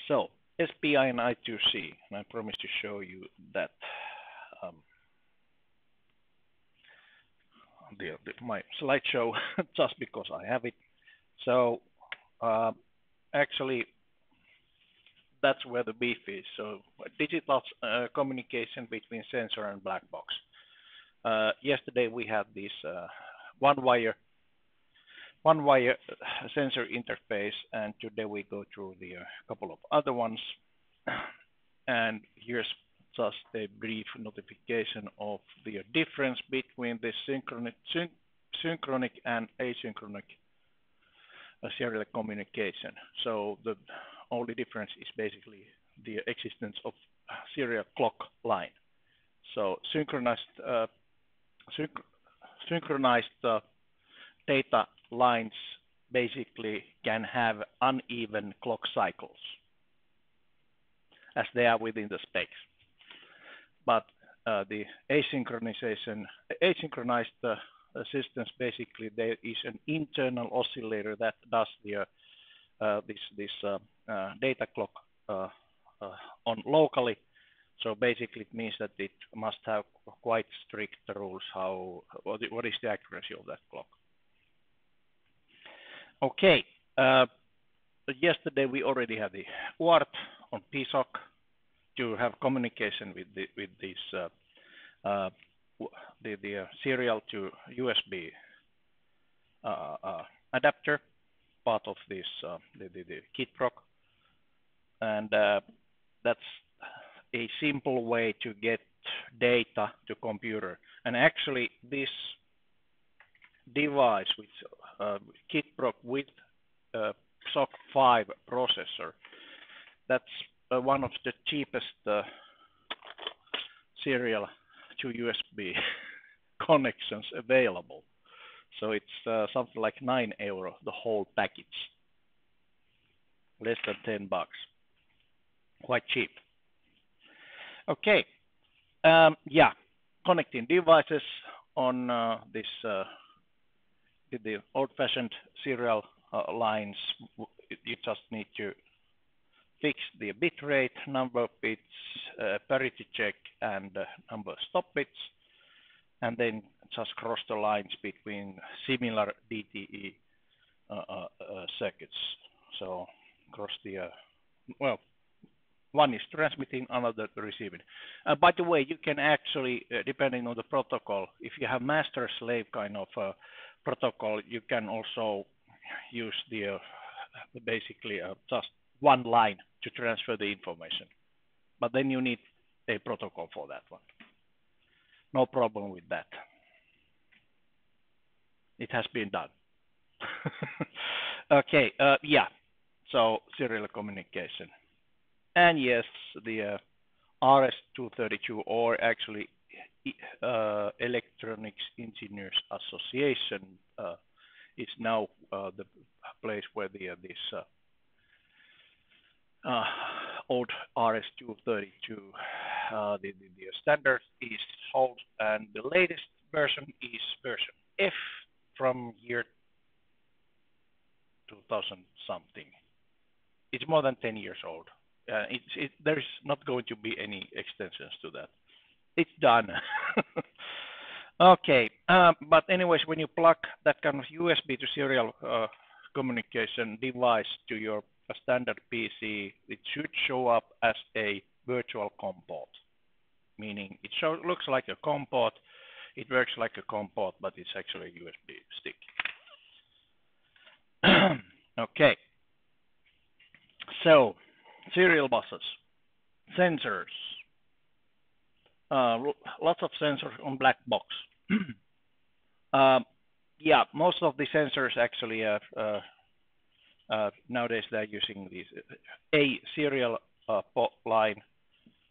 So SPI and I2C, and I promise to show you that um, my slideshow just because I have it. So uh, actually, that's where the beef is. So digital communication between sensor and black box. Yesterday we had this one wire sensor interface, and today we go through the couple of other ones. And here's just a brief notification of the difference between the synchronic and asynchronous serial communication. So the only difference is basically the existence of serial clock line. So synch synchronized data lines basically can have uneven clock cycles as they are within the specs. But the asynchronized systems, basically there is an internal oscillator that does the this data clock uh, on locally. So basically it means that it must have quite strict rules what is the accuracy of that clock. Okay, yesterday we already had the UART on PSOC to have communication with this the serial to USB adapter, part of this the KitProc, and that's a simple way to get data to computer. And actually, this device with KitProc with SOC 5 processor, that's one of the cheapest serial to USB connections available. So it's something like €9, the whole package, less than $10, quite cheap. Okay, yeah, connecting devices on this the old-fashioned serial lines. You just need to fix the bit rate, number of bits, parity check, and number of stop bits, and then just cross the lines between similar DTE circuits. So cross the well, one is transmitting, another receiving. By the way, you can actually, depending on the protocol, if you have master-slave kind of protocol, you can also use the basically just one line to transfer the information. But then you need a protocol for that one. No problem with that. It has been done. Okay, yeah. So serial communication. And yes, the RS-232, or actually Electronics Engineers Association, is now the place where this old RS-232 the standard is sold, and the latest version is version F from year 2000 something. It's more than 10 years old. There's not going to be any extensions to that. It's done. Okay, but anyways, when you plug that kind of USB to serial communication device to your standard PC, it should show up as a virtual COM port, meaning it looks like a COM port, it works like a COM port, but it's actually a USB stick. Okay, so serial buses, sensors, lots of sensors on black box. Yeah, most of the sensors actually nowadays they're using these a serial line.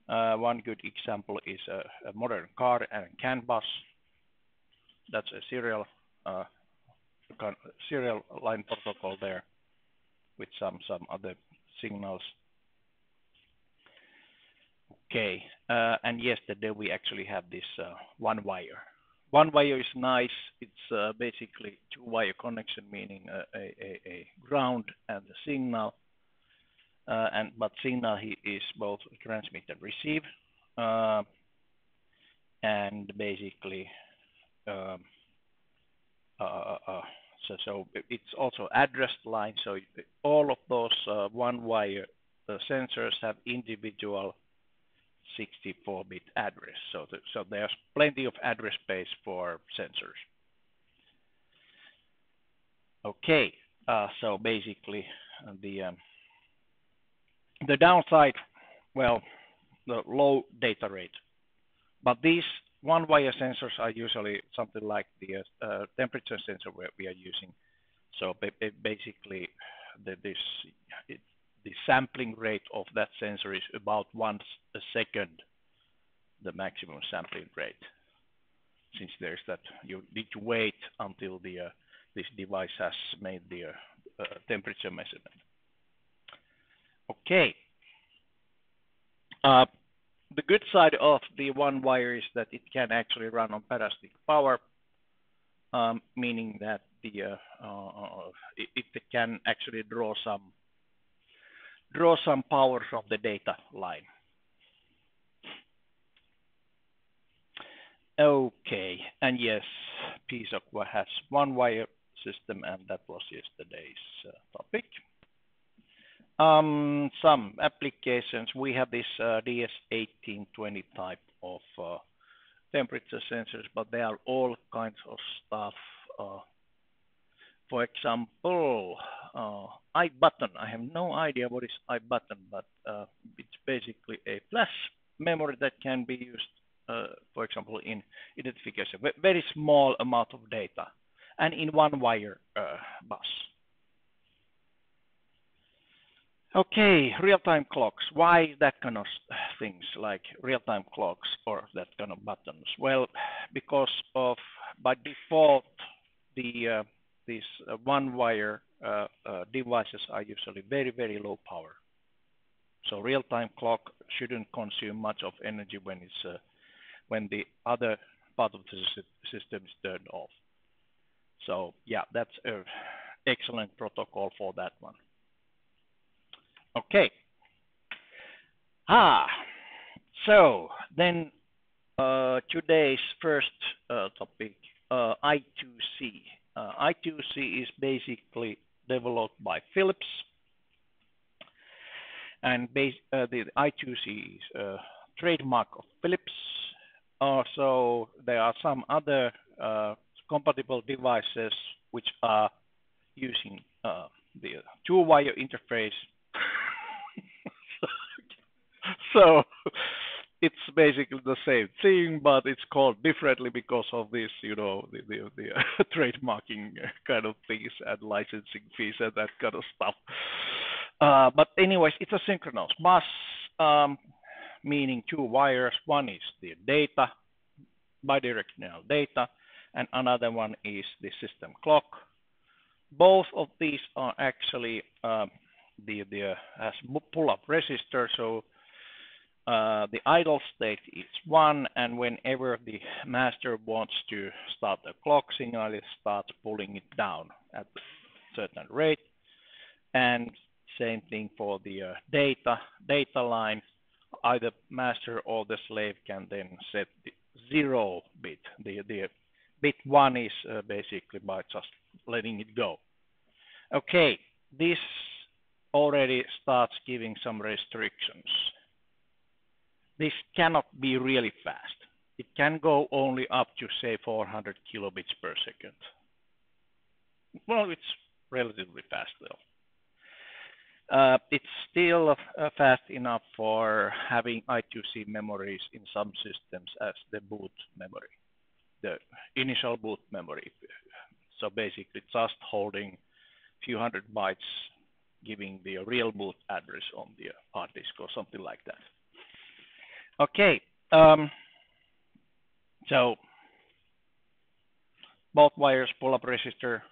One good example is a modern car and CAN bus. That's a serial line protocol there with some other signals. Okay, and yesterday we actually have this one wire. One wire is nice. It's basically two-wire connection, meaning a ground and a signal. but signal is both transmit and receive, uh, and basically um, so it's also addressed line. So all of those one-wire sensors have individual 64-bit address. So there's plenty of address space for sensors. Okay, so basically the downside, well, the low data rate. But these one-wire sensors are usually something like the temperature sensor we are using. So basically, the sampling rate of that sensor is about once a second, the maximum sampling rate. Since there's that, you need to wait until this device has made the temperature measurement. Okay. The good side of the one wire is that it can actually run on parasitic power, meaning that it can actually draw some power from the data line. Okay, and yes, Piironen has one wire system, and that was yesterday's topic. Some applications. We have this DS1820 type of temperature sensors, but they are all kinds of stuff. For example, iButton. I have no idea what is iButton, but it's basically a flash memory that can be used, for example, in identification. Very small amount of data, and in one wire bus. Okay, real-time clocks. Why that kind of things like real-time clocks or that kind of buttons? Well, because of by default these one-wire devices are usually very, very low power. So real-time clock shouldn't consume much of energy when it's when the other part of the system is turned off. So yeah, that's an excellent protocol for that one. Okay. So then today's first topic, I2C. I2C is basically developed by Philips, and the I2C is a trademark of Philips. Also, there are some other compatible devices which are using the two-wire interface. So it's basically the same thing, but it's called differently because of this, the trademarking kind of things and licensing fees and that kind of stuff. But anyways, it's a synchronous bus, meaning two wires. One is the data, bidirectional data, and another one is the system clock. Both of these are actually has pull-up resistor, so the idle state is 1, and whenever the master wants to start the clock signal, it starts pulling it down at a certain rate. And same thing for the data line. Either master or the slave can then set the 0 bit. The bit 1 is basically by just letting it go. Okay, this already starts giving some restrictions. This cannot be really fast. It can go only up to, say, 400 kilobits per second. Well, it's relatively fast, though. It's still fast enough for having I2C memories in some systems as the boot memory, the initial boot memory. So basically just holding a few hundred bytes, giving the real boot address on the hard disk or something like that. Okay, so both wires pull-up resistor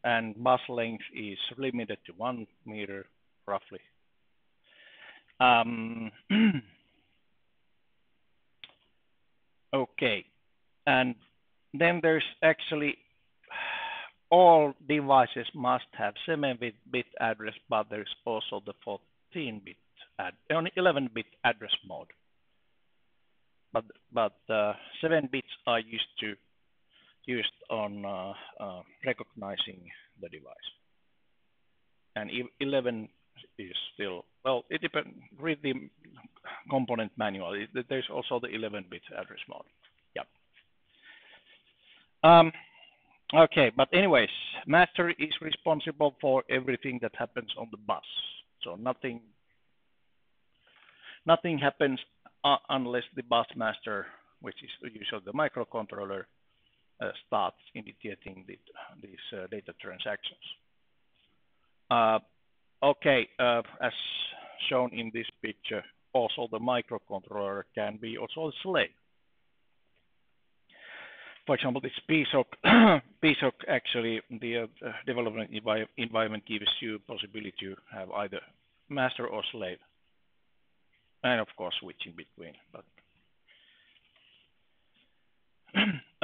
and bus length is limited to 1 meter roughly. Okay, and then there's actually all devices must have 7-bit address, but there is also the 14-bit, 11-bit address mode. But 7 bits are used on recognizing the device, and 11 is still, well, it depends. Read the component manual. There's also the 11-bit address mode. Yeah. Okay, but anyways, master is responsible for everything that happens on the bus. So nothing happens unless the bus master, which is usually the microcontroller, starts initiating these data transactions. Okay, as shown in this picture, also the microcontroller can be also a slave. For example, this PSOC actually, the development environment gives you possibility to have either master or slave, and of course switching between. But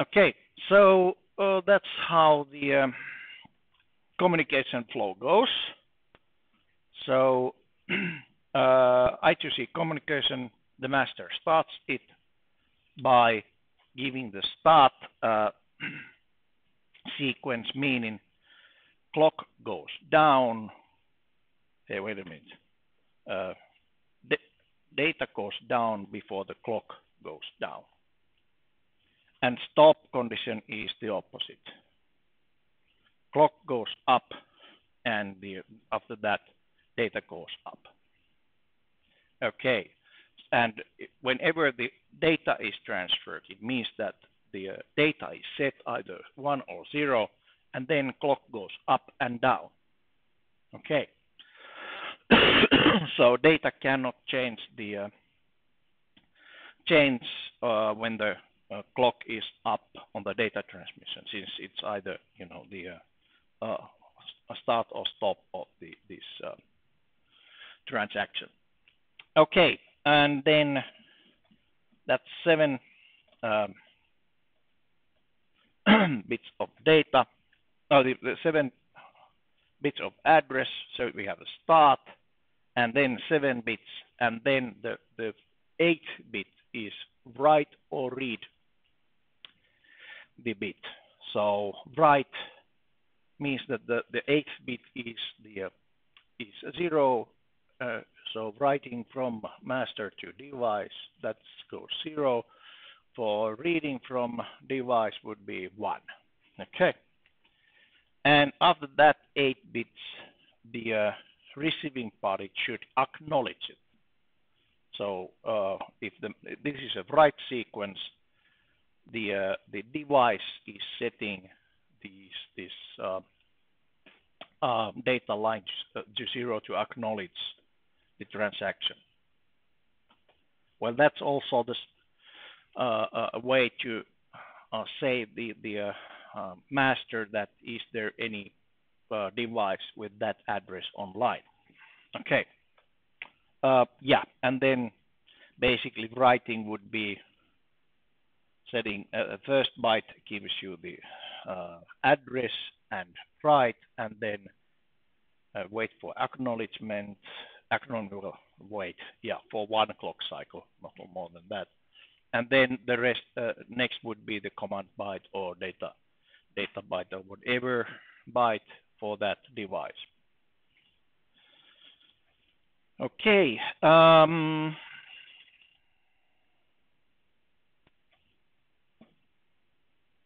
okay, so that's how the communication flow goes. So I2C communication, the master starts it by giving the start sequence, meaning clock goes down. Hey, wait a minute. Data goes down before the clock goes down. And stop condition is the opposite. Clock goes up, and after that, data goes up. Okay, and whenever the data is transferred, it means that the data is set either 1 or 0, and then clock goes up and down. Okay, so data cannot change when the clock is up on the data transmission, since it's either the start or stop of this transaction. Okay, and then that's 7 bits of data, the 7 bits of address. So we have a start, and then 7 bits, and then the 8th bit is write or read the bit. So write means that the 8th bit is 0. So writing from master to device, that goes 0. For reading from device would be 1. Okay. And after that 8 bits, the receiving party should acknowledge it. So if this is a write sequence, the device is setting this data line to 0 to acknowledge the transaction. Well, that's also a way to say the master that is there any device with that address online. Okay. Yeah, and then basically writing would be setting first byte gives you the address and write, and then wait for acknowledgement. Acknowledgement will wait, for 1 clock cycle, not more than that. And then the rest next would be the command byte or data byte or whatever byte for that device. Okay.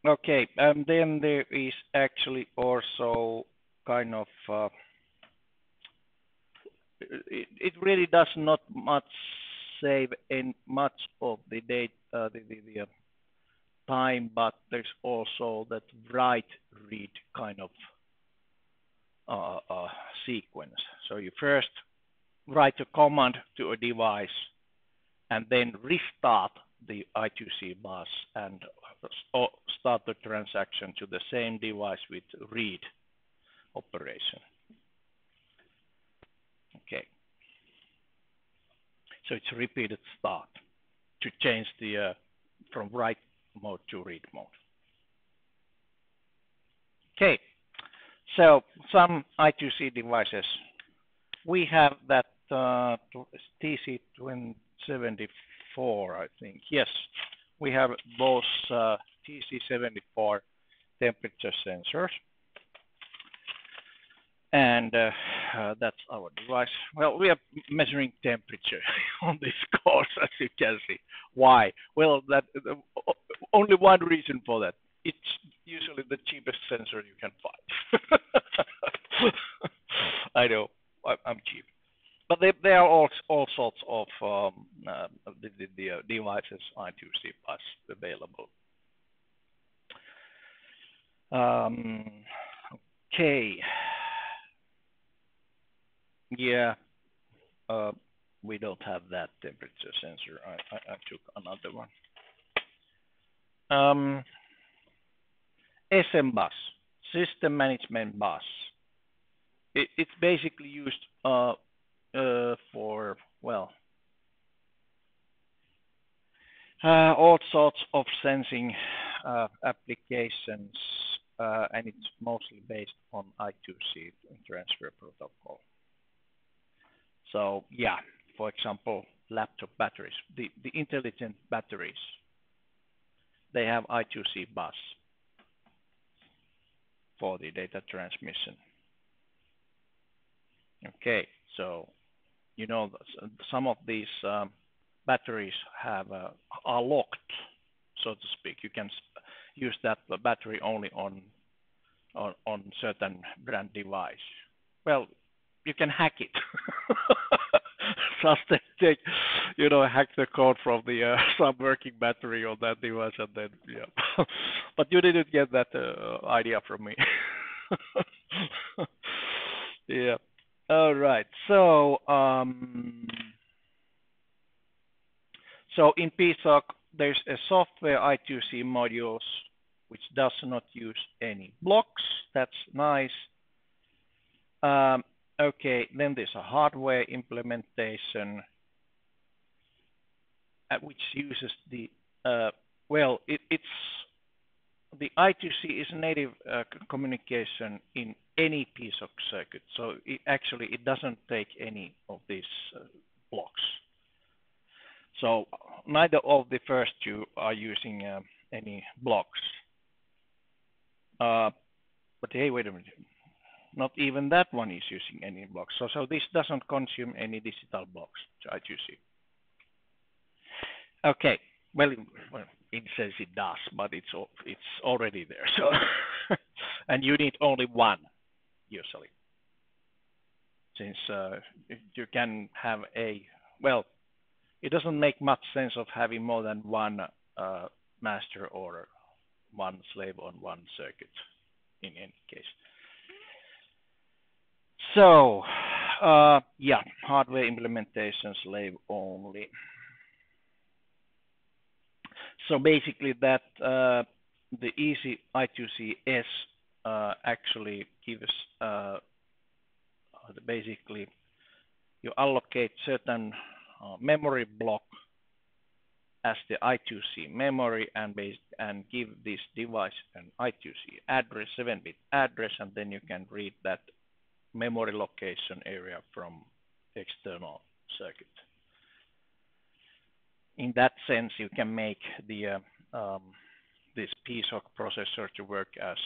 Okay, and then there is actually also kind of it really does not much save in much of the data, the time, but there's also that write read kind of sequence. So you first write a command to a device, and then restart the I2C bus and start the transaction to the same device with read operation. Okay. So it's repeated start to change the from write mode to read mode. Okay. So some I2C devices, we have that TC274, I think. Yes, we have both TC74 temperature sensors, and that's our device. Well, we are measuring temperature on this course, as you can see. Why? Well, that only one reason for that. It's usually the cheapest sensor you can find. I know, I'm cheap. But there are all sorts of the devices I2C bus available. Okay. Yeah, we don't have that temperature sensor. I took another one. SM bus, system management bus. It's basically used for, well, all sorts of sensing applications, and it's mostly based on I2C transfer protocol. So yeah, for example, laptop batteries, the intelligent batteries, they have I2C bus for the data transmission. Okay, so you know some of these batteries are locked, so to speak. You can use that battery only on certain brand device. Well, you can hack it. Just take, hack the code from the some working battery on that device, and then yeah. But you didn't get that idea from me. Yeah. All right. So in PSOC, there's a software I2C modules which does not use any blocks. That's nice. Okay, then there's a hardware implementation which uses the it's the I2C is native communication in any PSOC circuit, so it doesn't take any of these blocks. So neither of the first two are using any blocks. But hey, wait a minute. Not even that one is using any blocks. So this doesn't consume any digital blocks, I2C. Okay. Well, it says it does, but it's already there. So and you need only one usually, since you can have it doesn't make much sense of having more than one master or one slave on one circuit in any case. So yeah, hardware implementation slave only. So basically that the easy I2CS actually gives basically you allocate certain memory block as the I2C memory and give this device an I2C address, 7-bit address, and then you can read that memory location area from external circuit. In that sense, you can make the this PSOC processor to work as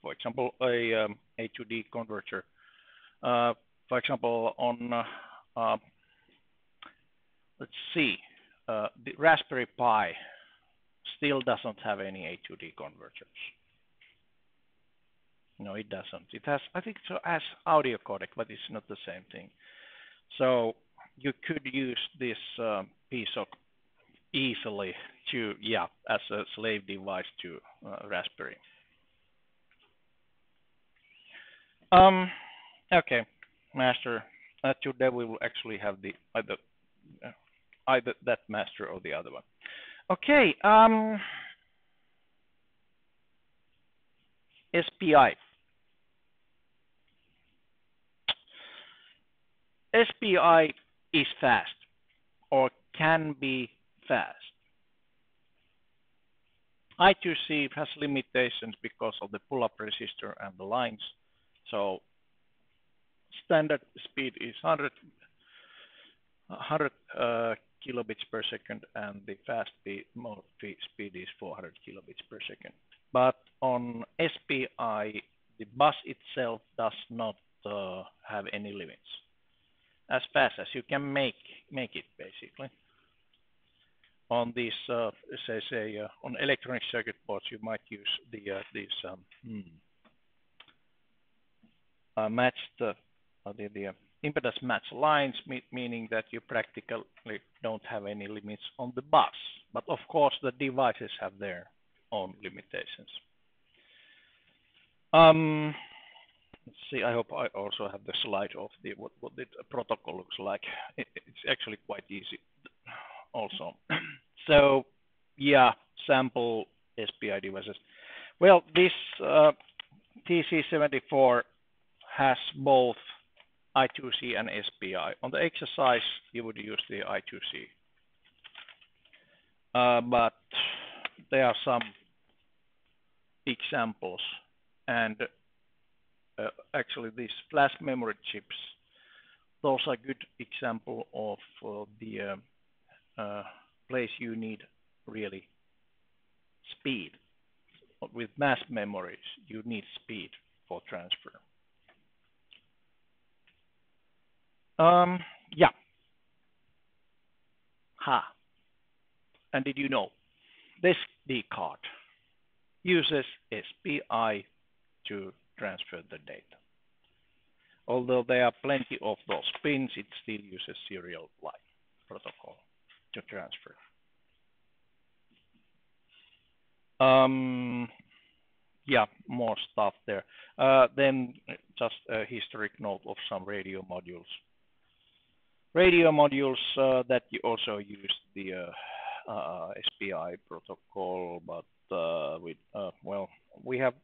for example, a to D converter. For example, on let's see, the Raspberry Pi still doesn't have any A to D converters. No, it doesn't. It has, I think, it has audio codec, but it's not the same thing. So you could use this PSOC easily as a slave device to Raspberry. Okay, master. Today we will actually have the either that master or the other one. Okay. SPI. SPI is fast or can be fast. I2C has limitations because of the pull-up resistor and the lines. So standard speed is 100 kilobits per second, and the fast mode speed is 400 kilobits per second. But on SPI, the bus itself does not have any limits. As fast as you can make it, basically. On these, on electronic circuit boards, you might use these matched the impedance match lines, meaning that you practically don't have any limits on the bus. But of course, the devices have their own limitations. Let's see. I hope I also have the slide of what the protocol looks like. It's actually quite easy, also. So, yeah, sample SPI devices. Well, this TC74 has both I2C and SPI. On the exercise, you would use the I2C. But there are some examples, and actually these flash memory chips, those are good example of the place you need really speed. With mass memories, you need speed for transfer. Yeah. And did you know this SD card uses SPI to transfer the data? Although there are plenty of those pins, it still uses serial line protocol to transfer. Yeah, more stuff there. Then just a historic note of some radio modules. Radio modules that you also use the SPI protocol, but with well, we have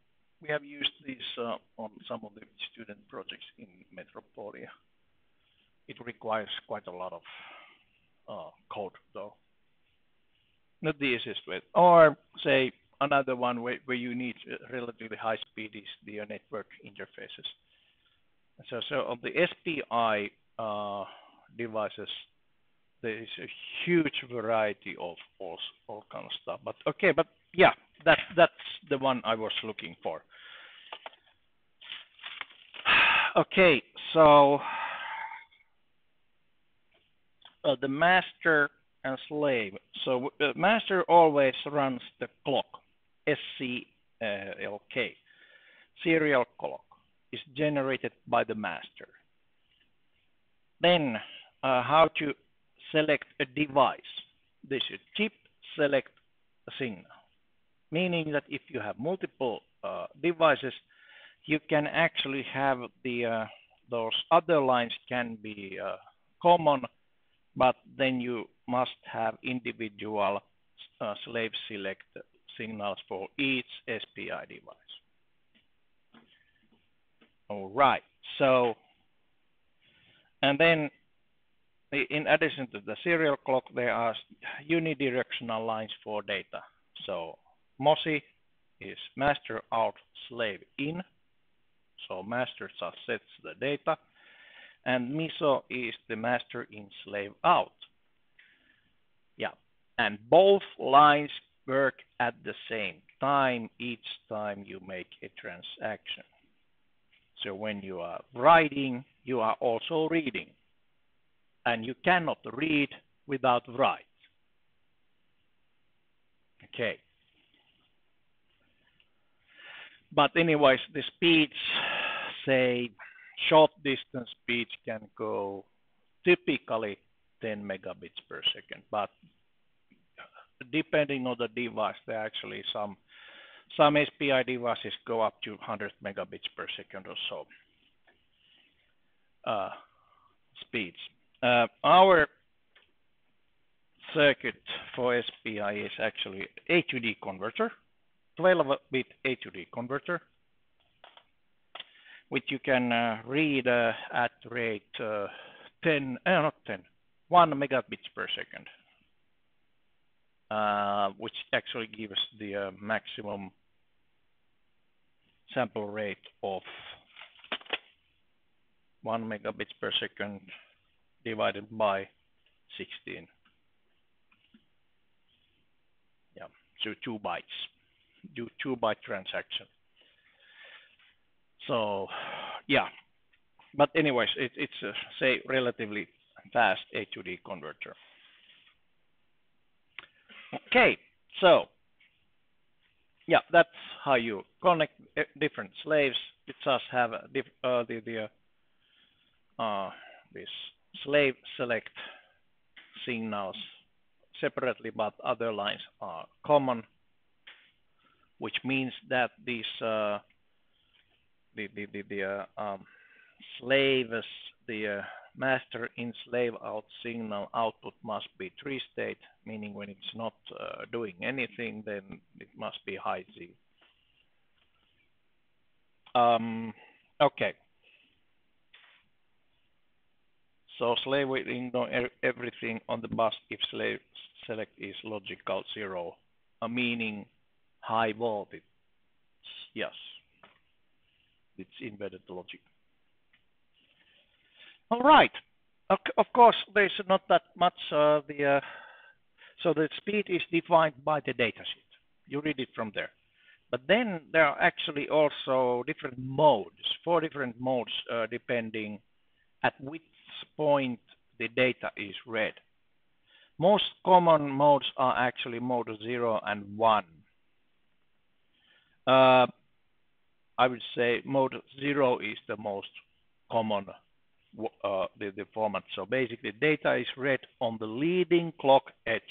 used these on some of the student projects in Metropolia. It requires quite a lot of code, though. Not the easiest way. Or say another one where you need relatively high speed is the network interfaces. So on the SPI devices, there is a huge variety of all kind of stuff. But okay, but yeah, that's the one I was looking for. Okay, so the master and slave. So the master always runs the clock, SCLK. Serial clock is generated by the master. Then how to select a device? This is chip select a signal, meaning that if you have multiple devices, you can actually have those other lines can be common, but then you must have individual slave select signals for each SPI device. All right, so, and then in addition to the serial clock, there are unidirectional lines for data. So MOSI is master out, slave in. So master just sets the data. And MISO is the master in, slave out. Yeah, and both lines work at the same time each time you make a transaction. So when you are writing, you are also reading. And you cannot read without write. Okay. But anyways, the speeds, say, short distance speeds can go typically 10 megabits per second. But depending on the device, there are actually some SPI devices go up to 100 megabits per second or so speeds. Our circuit for SPI is actually A to D converter, 12-bit A to D converter, which you can read at rate 1 megabits per second. which actually gives the maximum sample rate of 1 megabits per second divided by 16. Yeah, so 2 bytes. Do 2-byte transaction. So, yeah. But anyways, it's say relatively fast A to D converter. Okay, so yeah, that's how you connect different slaves. It just have this slave select signals separately, but other lines are common, which means that these slaves, the master in slave out signal output must be 3-state, meaning when it's not doing anything, then it must be high Z. Okay. So slave will ignore everything on the bus if slave select is logical 0, meaning high voltage. Yes, it's embedded logic. All right. Of course, there's not that much so the speed is defined by the datasheet. You read it from there. But then there are actually also different modes, 4 different modes depending at which point the data is read. Most common modes are actually mode 0 and 1. I would say mode 0 is the most common the format. So basically data is read on the leading clock edge.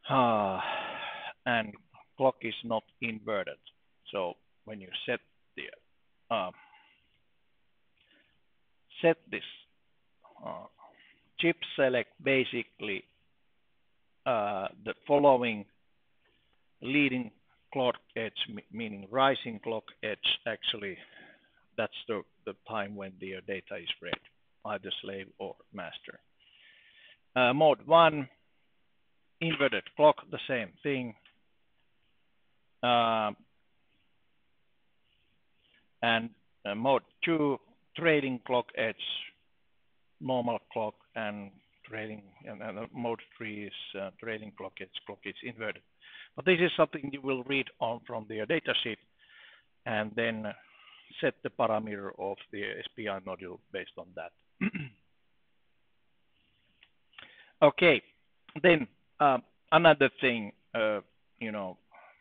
And clock is not inverted. So when you set this chip select, basically the following leading clock edge, meaning rising clock edge, actually that's the time when the data is read, either slave or master. Mode 1, inverted clock, the same thing. And mode 2, trading clock edge, normal clock, and trading. And mode 3 is trading clock edge inverted. But this is something you will read on from the datasheet, and then set the parameter of the SPI module based on that. Okay, then another thing,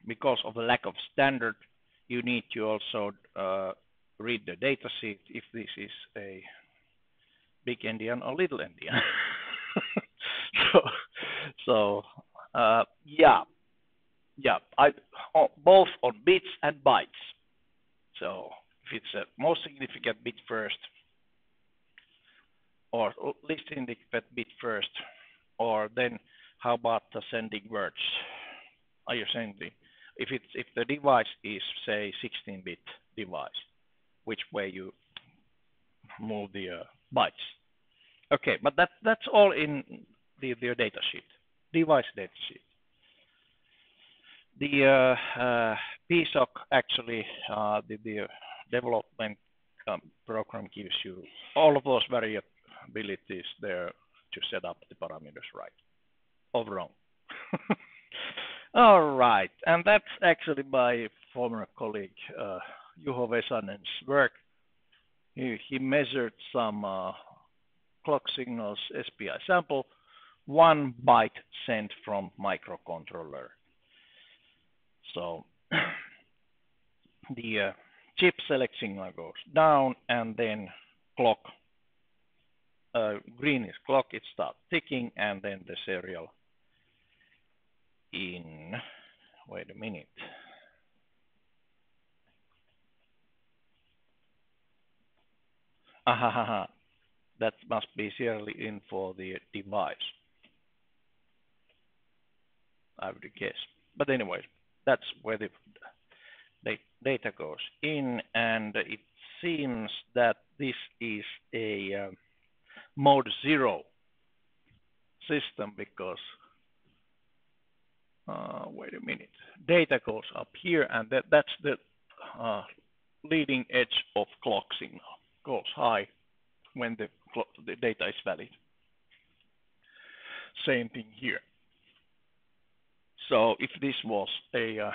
because of the lack of standard, you need to also read the datasheet if this is a big endian or little endian. Both on bits and bytes. So if it's a most significant bit first, or least significant bit first, or then how about the sending words? Are you sending? If the device is say 16-bit device, which way you move the bytes? Okay, but that's all in the data sheet, device data sheet. The PSOC actually the development program gives you all of those variabilities there to set up the parameters right or wrong. All right, and that's actually my former colleague Juho Vesanen's work. He measured some clock signals SPI sample, 1 byte sent from microcontroller. So the chip select signal goes down, and then clock, green is clock, it starts ticking, and then the serial in, wait a minute. That must be serially in for the device, I would guess. But anyway, that's where the data goes in, and it seems that this is a mode 0. system because, wait a minute, data goes up here, and that's the leading edge of clock signal, goes high when the data is valid. Same thing here. So if this was a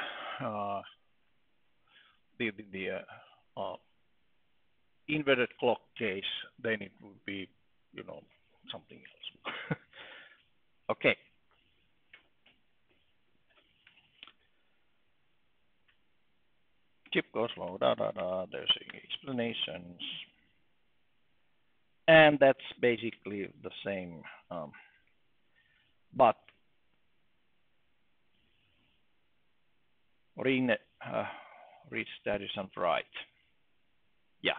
inverted clock case, then it would be, something else. Okay. Chip goes low, there's explanations. And that's basically the same, but read status and write. Yeah.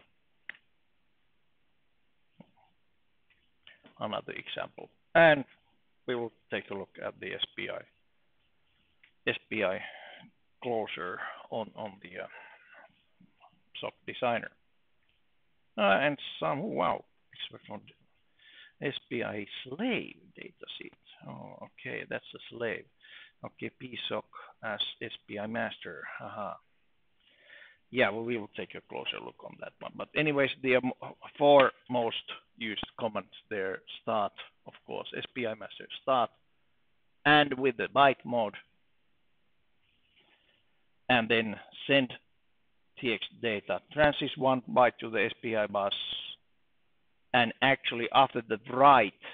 Another example. And we will take a look at the SPI closure on the SOC designer. And wow, SPI slave dataset. Oh, okay, that's a slave. Okay, PSOC as SPI master. Yeah, well, we will take a closer look on that one. But anyways, the four most used commands there: start, of course, SPI master start, and with the byte mode, and then send TX data, transits 1 byte to the SPI bus, and actually after the write,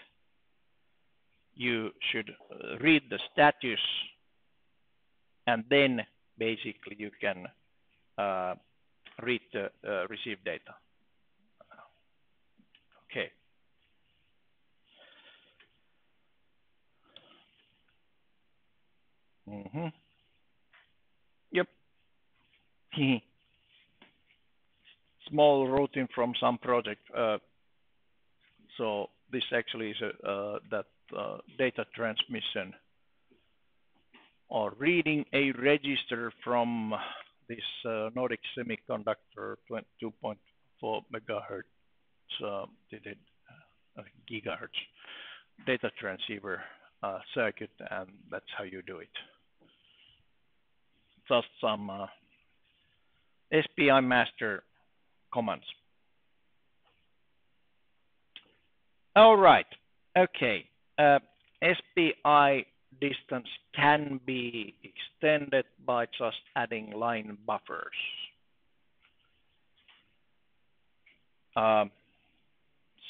you should read the status, and then basically you can read the received data. Okay. Yep. Small routing from some project. So this actually is that data transmission or reading a register from this Nordic Semiconductor 2.4 megahertz gigahertz data transceiver circuit, and that's how you do it. Just some SPI master commands. All right. Okay. SPI distance can be extended by just adding line buffers.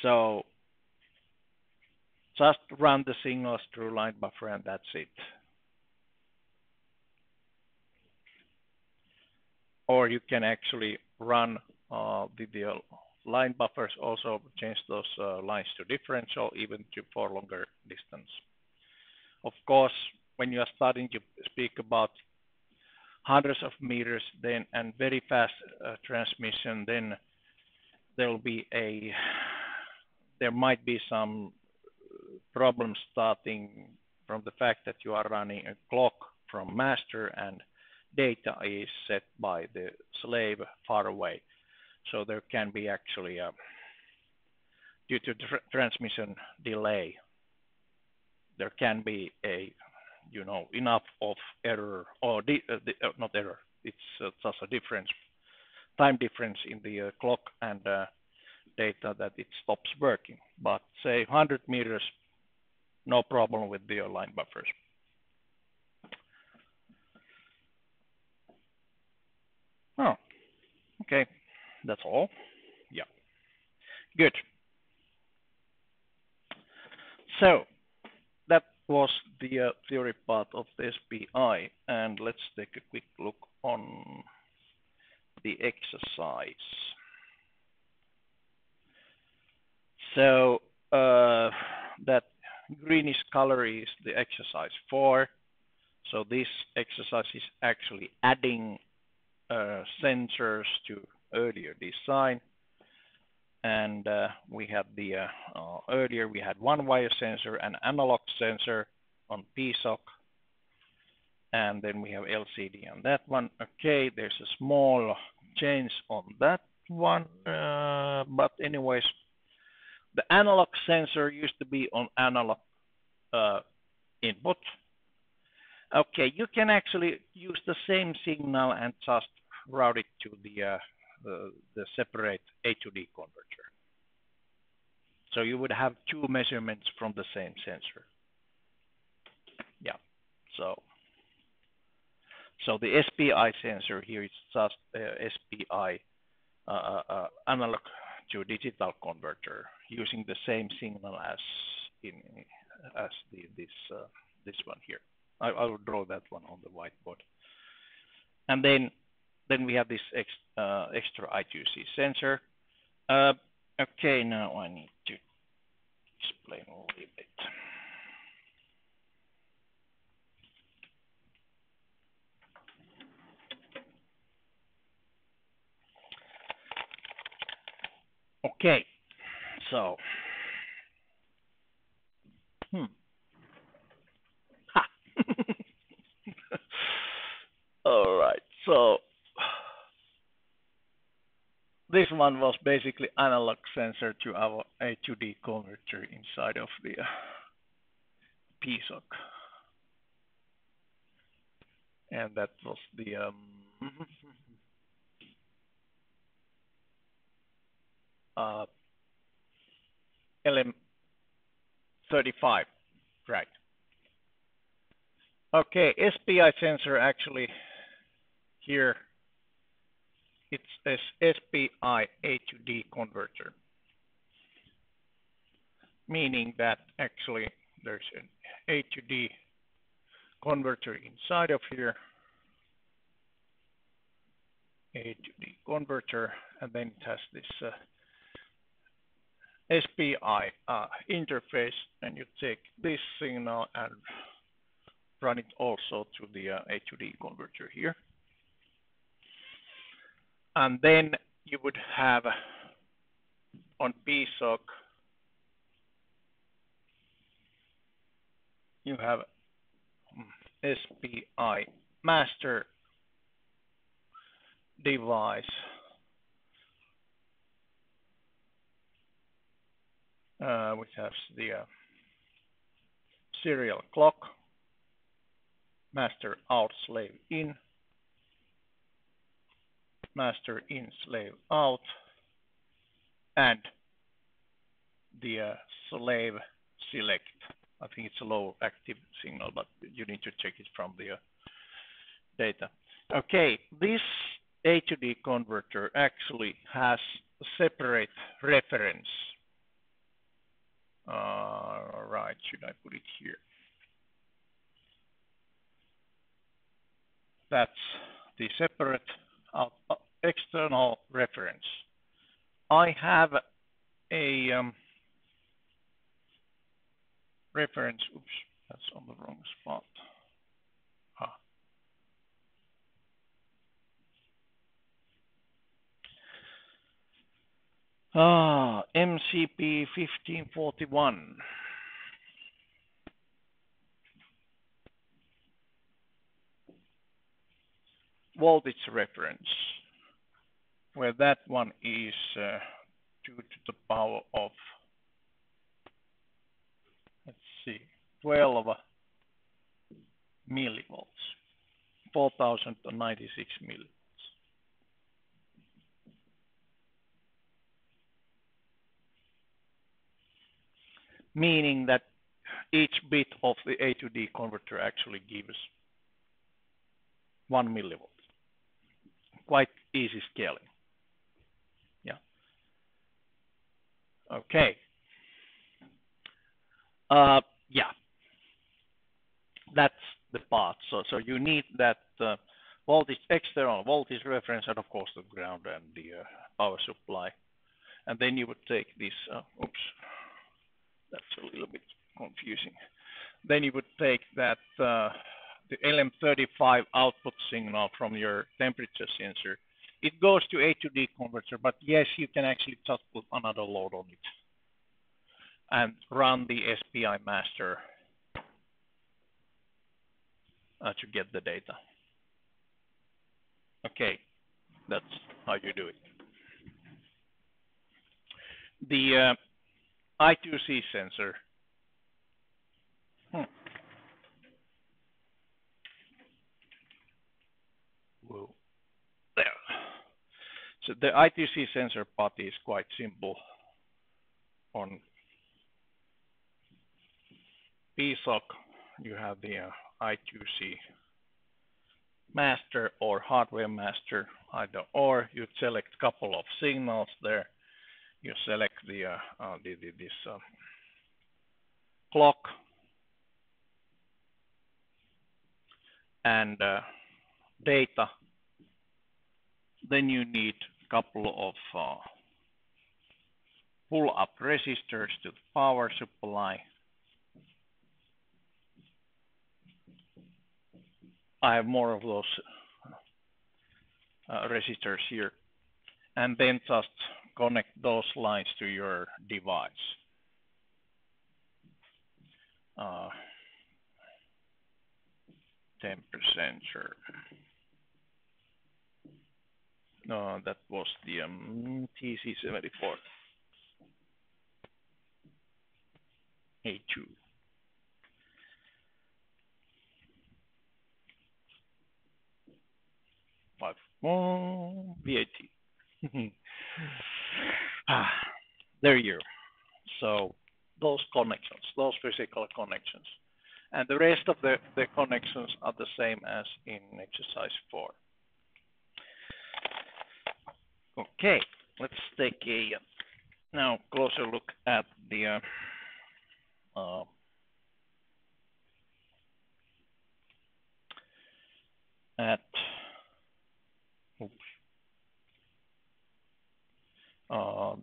So just run the signals through line buffer and that's it. Or you can actually run the line buffers, also change those lines to differential, even for longer distance. Of course, when you are starting to speak about hundreds of meters then and very fast transmission, then there might be some problems starting from the fact that you are running a clock from master and data is set by the slave far away. So there can be actually, due to transmission delay, there can be enough of error, or not error, it's just a difference, time difference in the clock and data that it stops working. But say 100 meters, no problem with the line buffers. Oh, okay, that's all. Yeah, good. So that was the theory part of the SPI, and let's take a quick look on the exercise. So that greenish color is the exercise 4. So this exercise is actually adding sensors to earlier design, and we had the earlier we had one wire sensor and analog sensor on PSOC, and then we have LCD on that one. Okay, there's a small change on that one, but anyways, the analog sensor used to be on analog input. Okay, you can actually use the same signal and just route it to the separate A to D converter. So you would have two measurements from the same sensor. Yeah. So the SPI sensor here is just SPI analog to digital converter using the same signal as this one here. I will draw that one on the whiteboard. And then we have this extra I2C sensor. Okay, now I need to explain a little bit. Okay, so all right, so this one was basically analog sensor to our A to D converter inside of the PSOC, and that was the LM35, right? Okay, SPI sensor actually here it's a SPI A to D converter, meaning that actually there's an A to D converter inside of here, A to D converter, and then it has this SPI interface, and you take this signal and run it also to the A to D converter here. And then you would have on PSOC, you have SPI master device, which has the serial clock, master out slave in, master in slave out, and the slave select. I think it's a low active signal, but you need to check it from the data. Okay, this A to D converter actually has a separate reference. Right, should I put it here? That's the separate external reference. I have a reference, oops, that's on the wrong spot. MCP 1541. Voltage reference, where that one is 2 to the power of, let's see, 12 millivolts, 4096 millivolts. Meaning that each bit of the A to D converter actually gives 1 millivolt. Quite easy scaling. Yeah. Okay. Yeah. That's the part. So you need that voltage, external voltage reference, and of course the ground and the power supply. And then you would take this, oops, that's a little bit confusing. Then you would take that the LM35 output signal from your temperature sensor. It goes to A to D converter, but yes, you can actually just put another load on it and run the SPI master to get the data. Okay, that's how you do it. The I2C sensor. So the I2C sensor path is quite simple. On PSOC, you have the I2C master or hardware master, either or. You select a couple of signals there. You select this clock and data. Then you need a couple of pull-up resistors to the power supply. I have more of those resistors here. And then just connect those lines to your device. 10% sure. No, that was the TC74 A2. VAT. There you go. So those connections, those physical connections. And the rest of the connections are the same as in exercise 4. Okay, let's take a now closer look at the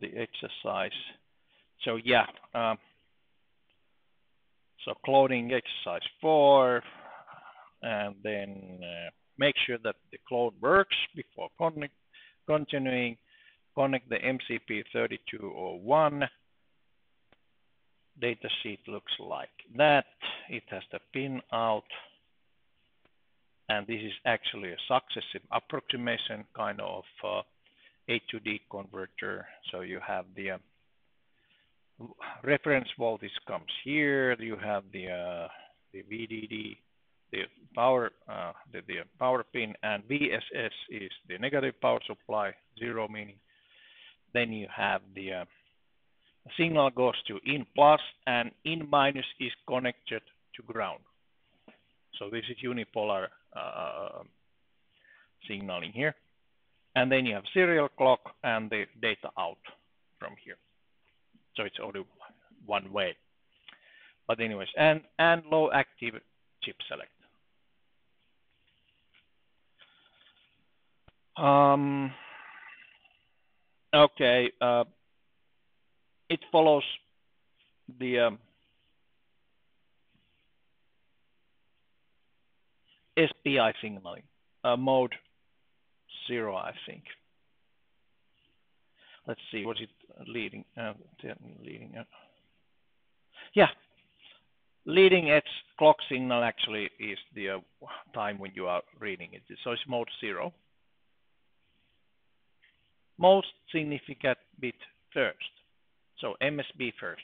the exercise. So yeah, so cloning exercise 4, and then make sure that the clone works before continuing. Connect the MCP3201. Datasheet looks like that. It has the pin out, and this is actually a successive approximation kind of A to D converter. So you have the reference voltage comes here. You have the VDD, the power pin, and VSS is the negative power supply, 0 meaning. Then you have the signal goes to in plus, and in minus is connected to ground. So this is unipolar signaling here. And then you have serial clock and the data out from here. So it's only one way. But anyways, and low active chip select. Okay, it follows the SPI signaling, mode 0, I think. Let's see, was it leading? Yeah, leading edge clock signal actually is the time when you are reading it. So it's mode 0. Most significant bit first. So MSB first.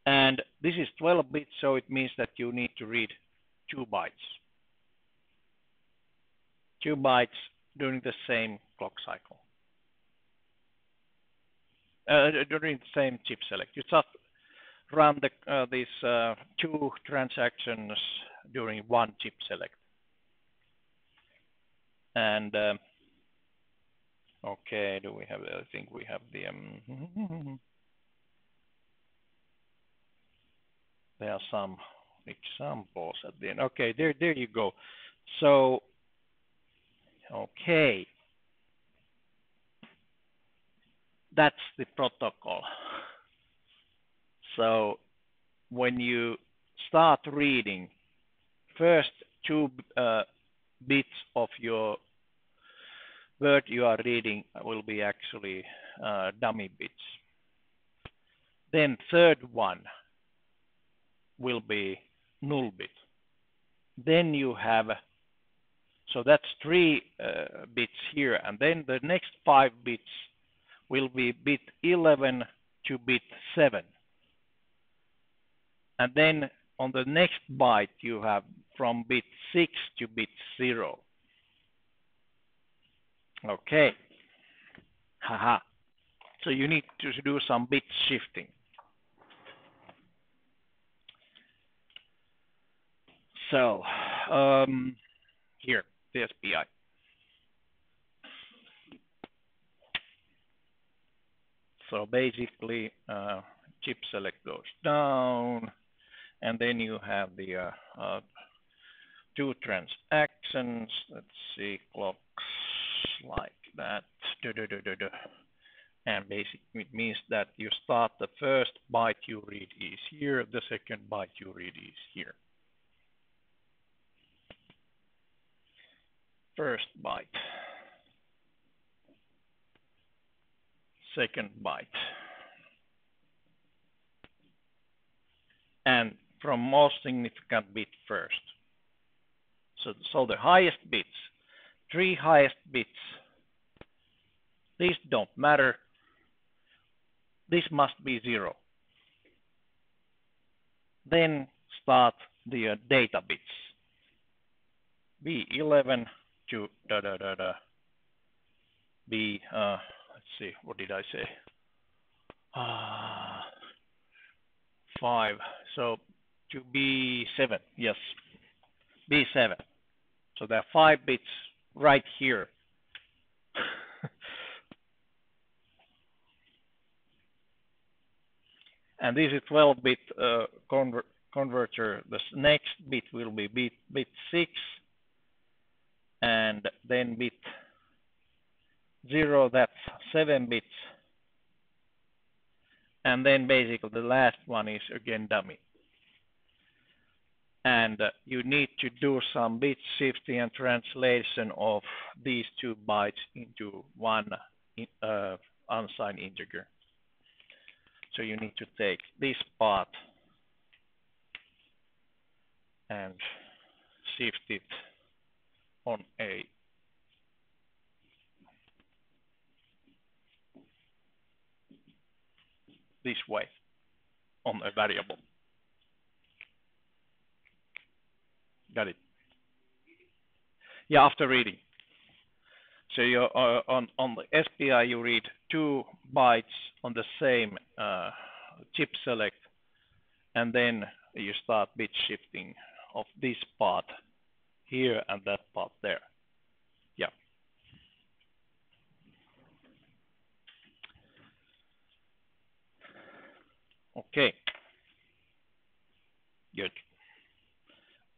And this is 12 bits, so it means that you need to read 2 bytes. 2 bytes during the same clock cycle. During the same chip select. You just run these 2 transactions during one chip select. And okay, do we have? I think we have the. There are some examples at the end. Okay, there you go. So, okay, that's the protocol. So, when you start reading, first 2 bits of your word you are reading will be actually dummy bits. Then third one will be null bit. Then you have, so that's 3 bits here, and then the next 5 bits will be bit 11 to bit 7. And then on the next byte you have from bit 6 to bit 0. Okay. Haha. So you need to do some bit shifting. So here, the SPI. So basically, chip select goes down, and then you have the two transactions. Let's see, clocks like that. And basically it means that you start the first byte you read is here, the second byte you read is here. First byte, second byte. And from most significant bit first. So the highest bits, three highest bits, these don't matter. This must be 0. Then start the data bits. B11 to B, let's see, what did I say? 5. So to B7, yes, B7. So there are 5 bits right here. And this is 12-bit converter. The next bit will be bit 6, and then bit 0, that's 7 bits. And then basically the last one is again dummy. And you need to do some bit shifting and translation of these 2 bytes into one unsigned integer. So you need to take this part and shift it on this way on a variable. Got it? Yeah, after reading. So you on the SPI you read 2 bytes on the same chip select, and then you start bit shifting of this part here and that part there. Yeah. Okay. Good.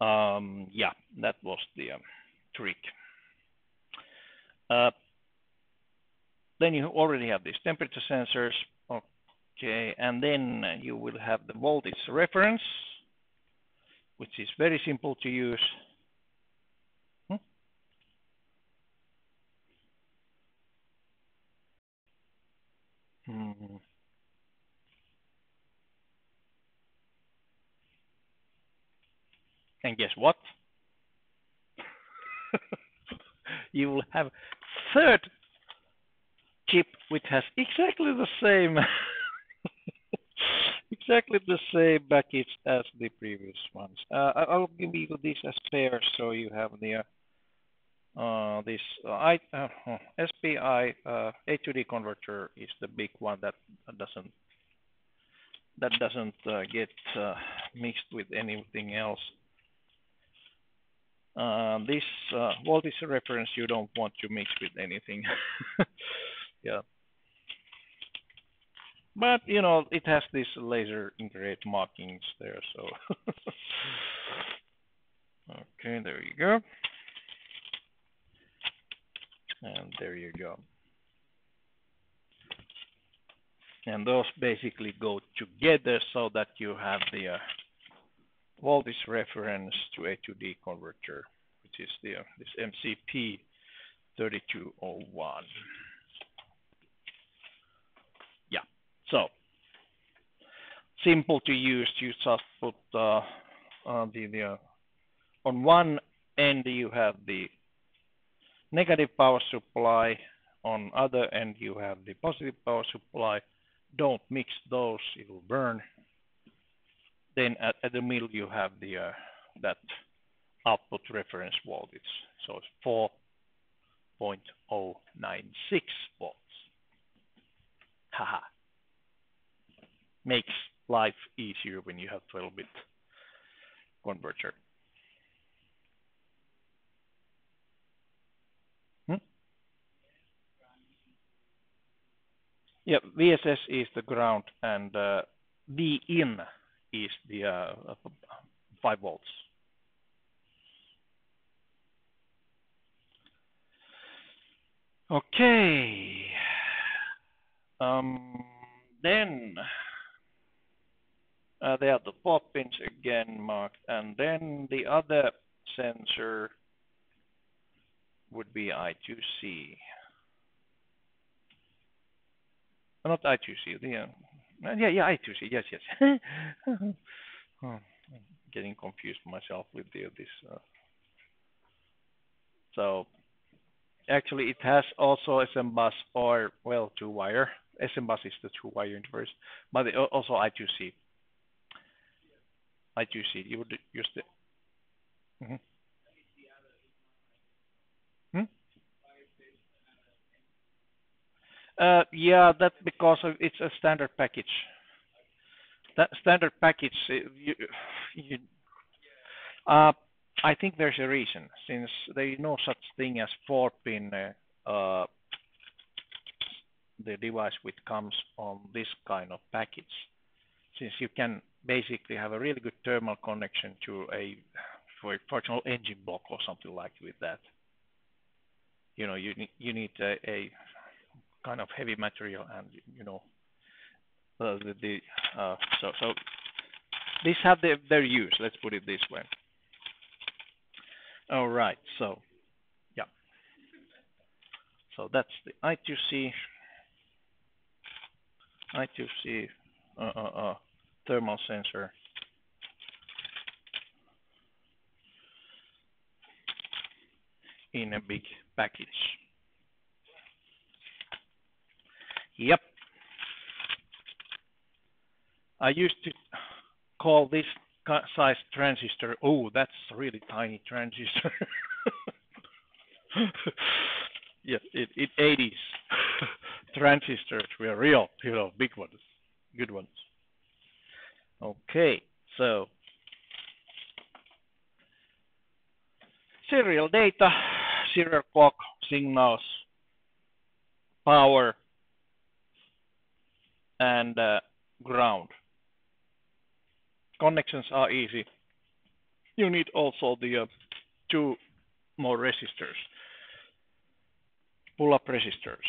Yeah, that was the trick. Then you already have these temperature sensors. Okay, and then you will have the voltage reference, which is very simple to use. And guess what? You will have third chip which has exactly the same exactly the same package as the previous ones. I'll give you this as pairs, so you have the this SPI A to D converter is the big one that doesn't get mixed with anything else. This voltage reference you don't want to mix with anything. Yeah. But, you know, it has these laser integrated markings there, so. Okay, there you go. And there you go. And those basically go together so that you have the voltage reference to A to D converter, which is the this MCP 3201. Yeah, so simple to use. You just put on one end you have the negative power supply, on other end you have the positive power supply. Don't mix those, it will burn. Then at the middle you have the that output reference voltage. So it's 4 volts. Haha. Makes life easier when you have 12-bit converter. Yeah, VSS is the ground, and V in is the 5 volts. Okay. Then they have the pop pins again marked, and then the other sensor would be I2C. Not I2C. Yeah, I2C. Yes. I'm getting confused myself with this. So actually, it has also SM bus or well 2-wire. SM bus is the 2-wire interface, but also I2C. I2C. You would use the. Mm-hmm. Hmm? Yeah, that's because it's a standard package. That standard package, you, uh, I think there's a reason, since there is no such thing as 4-pin the device which comes on this kind of package, since you can basically have a really good thermal connection to for example, engine block or something like with that. You know, you need a kind of heavy material, and so these have their use. Let's put it this way. All right, so yeah, so that's the I2C thermal sensor. In a big package. Yep. I used to call this size transistor, oh, that's a really tiny transistor. Yes, in 80s, transistors were real, big ones, good ones. Okay, so serial data, serial clock, signals, power, and ground. Connections are easy. You need also the 2 more resistors, pull-up resistors.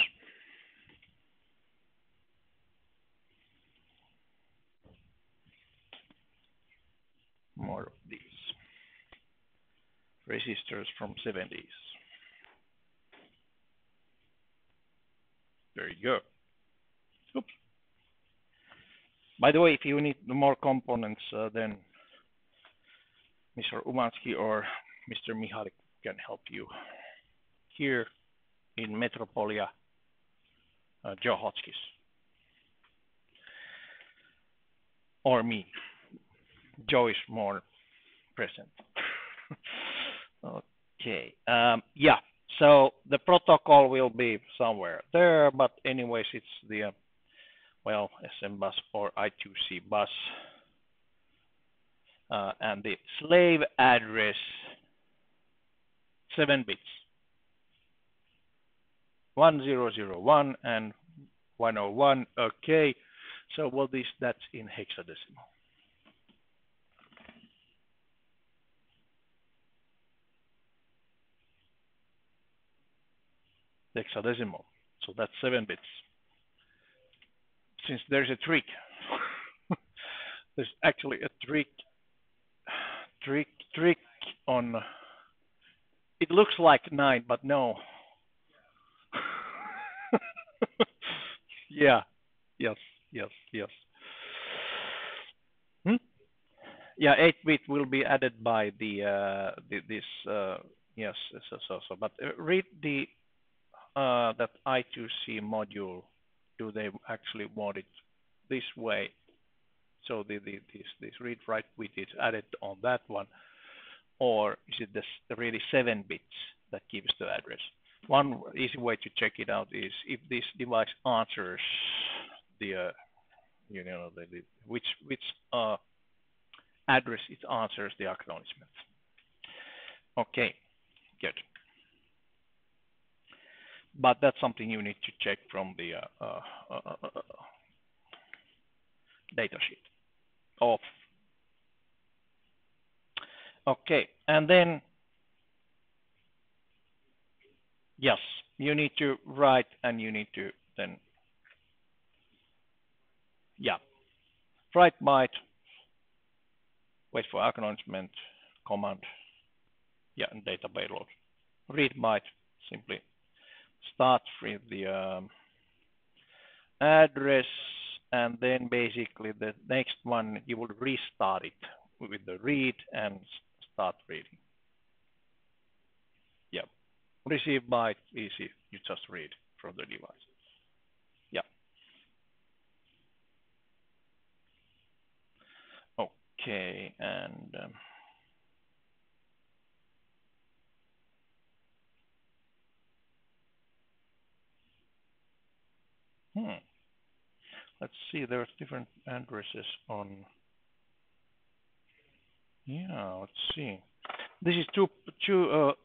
More of these resistors from 70s. There you go. Oops. By the way, if you need more components, then Mr. Umansky or Mr. Mihalik can help you. Here in Metropolia, Joe Hotchkiss. Or me. Joe is more present. Okay. Yeah. So the protocol will be somewhere there, but anyways, it's the SM bus or I2C bus, and the slave address 7 bits, 1001 and 101. Okay. So what is that in hexadecimal? Hexadecimal. So that's 7 bits. Since there's a trick, there's actually a trick on. It looks like 9, but no. Yeah. Yes. Yeah, 8-bit will be added by this. Yes. So. But read the that I2C module. Do they actually want it this way? So this read write bit is added on that one, or is it this really 7 bits that gives the address? One easy way to check it out is if this device answers the which address it answers the acknowledgement. Okay, good. But that's something you need to check from the data sheet. Off. Okay, and then yes, you need to write and you need to then write byte, wait for acknowledgement, command, and data payload. Read byte, simply start with the address, and then basically the next one you will restart it with the read and start reading. Receive byte, easy, you just read from the device. Okay, and let's see, there's different addresses on. Let's see. This is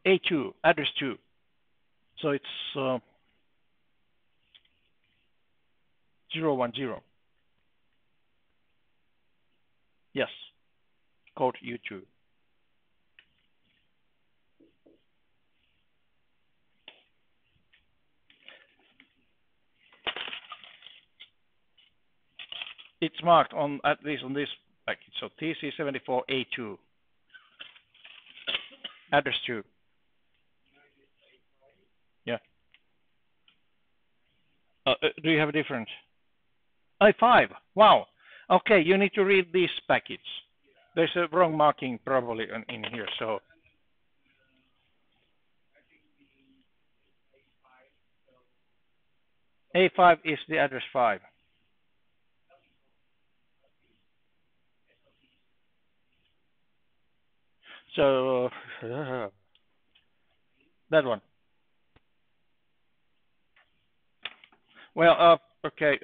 A2, address 2. So it's 010. Yes, code U2. It's marked on at least on this package. So TC74A2, address 2. Yeah. Do you have a different? A5. Wow. Okay, you need to read this package. There's a wrong marking probably in here. So A5 is the address 5. So that one. Well, okay,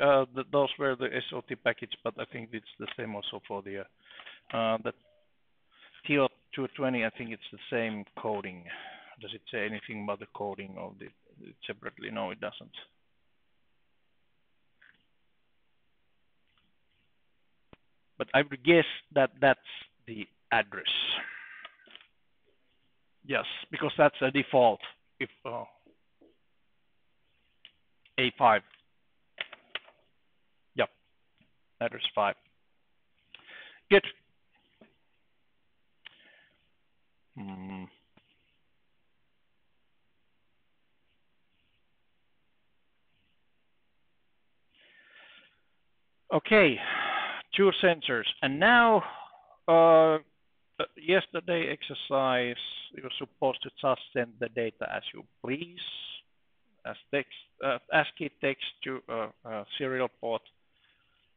those were the SOT package, but I think it's the same also for the TO220. I think it's the same coding. Does it say anything about the coding of the separately? No, it doesn't. But I would guess that that's the address. Yes, because that's a default. If A5. Yep, address 5. Good. Okay, 2 sensors. And now, yesterday exercise, you're supposed to just send the data as you please, as text, ASCII text to a serial port.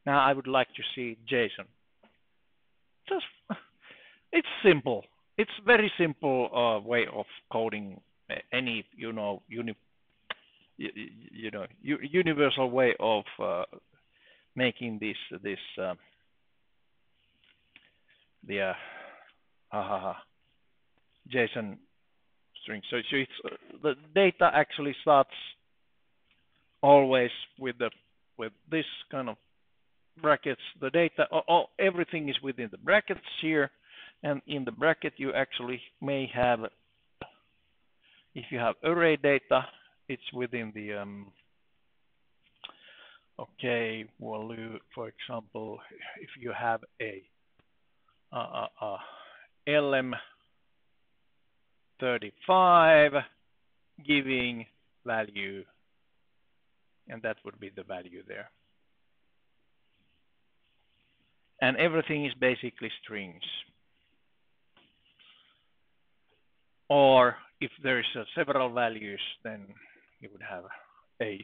Now I would like to see JSON. Just, it's simple. It's very simple way of coding any, universal way of making the JSON string. So it's, the data actually starts always with this kind of brackets. The data, everything is within the brackets here, and in the bracket you actually may have, if you have array data, it's within the for example, if you have a LM35 giving value, and that would be the value there. And everything is basically strings. Or if there is several values, then you would have an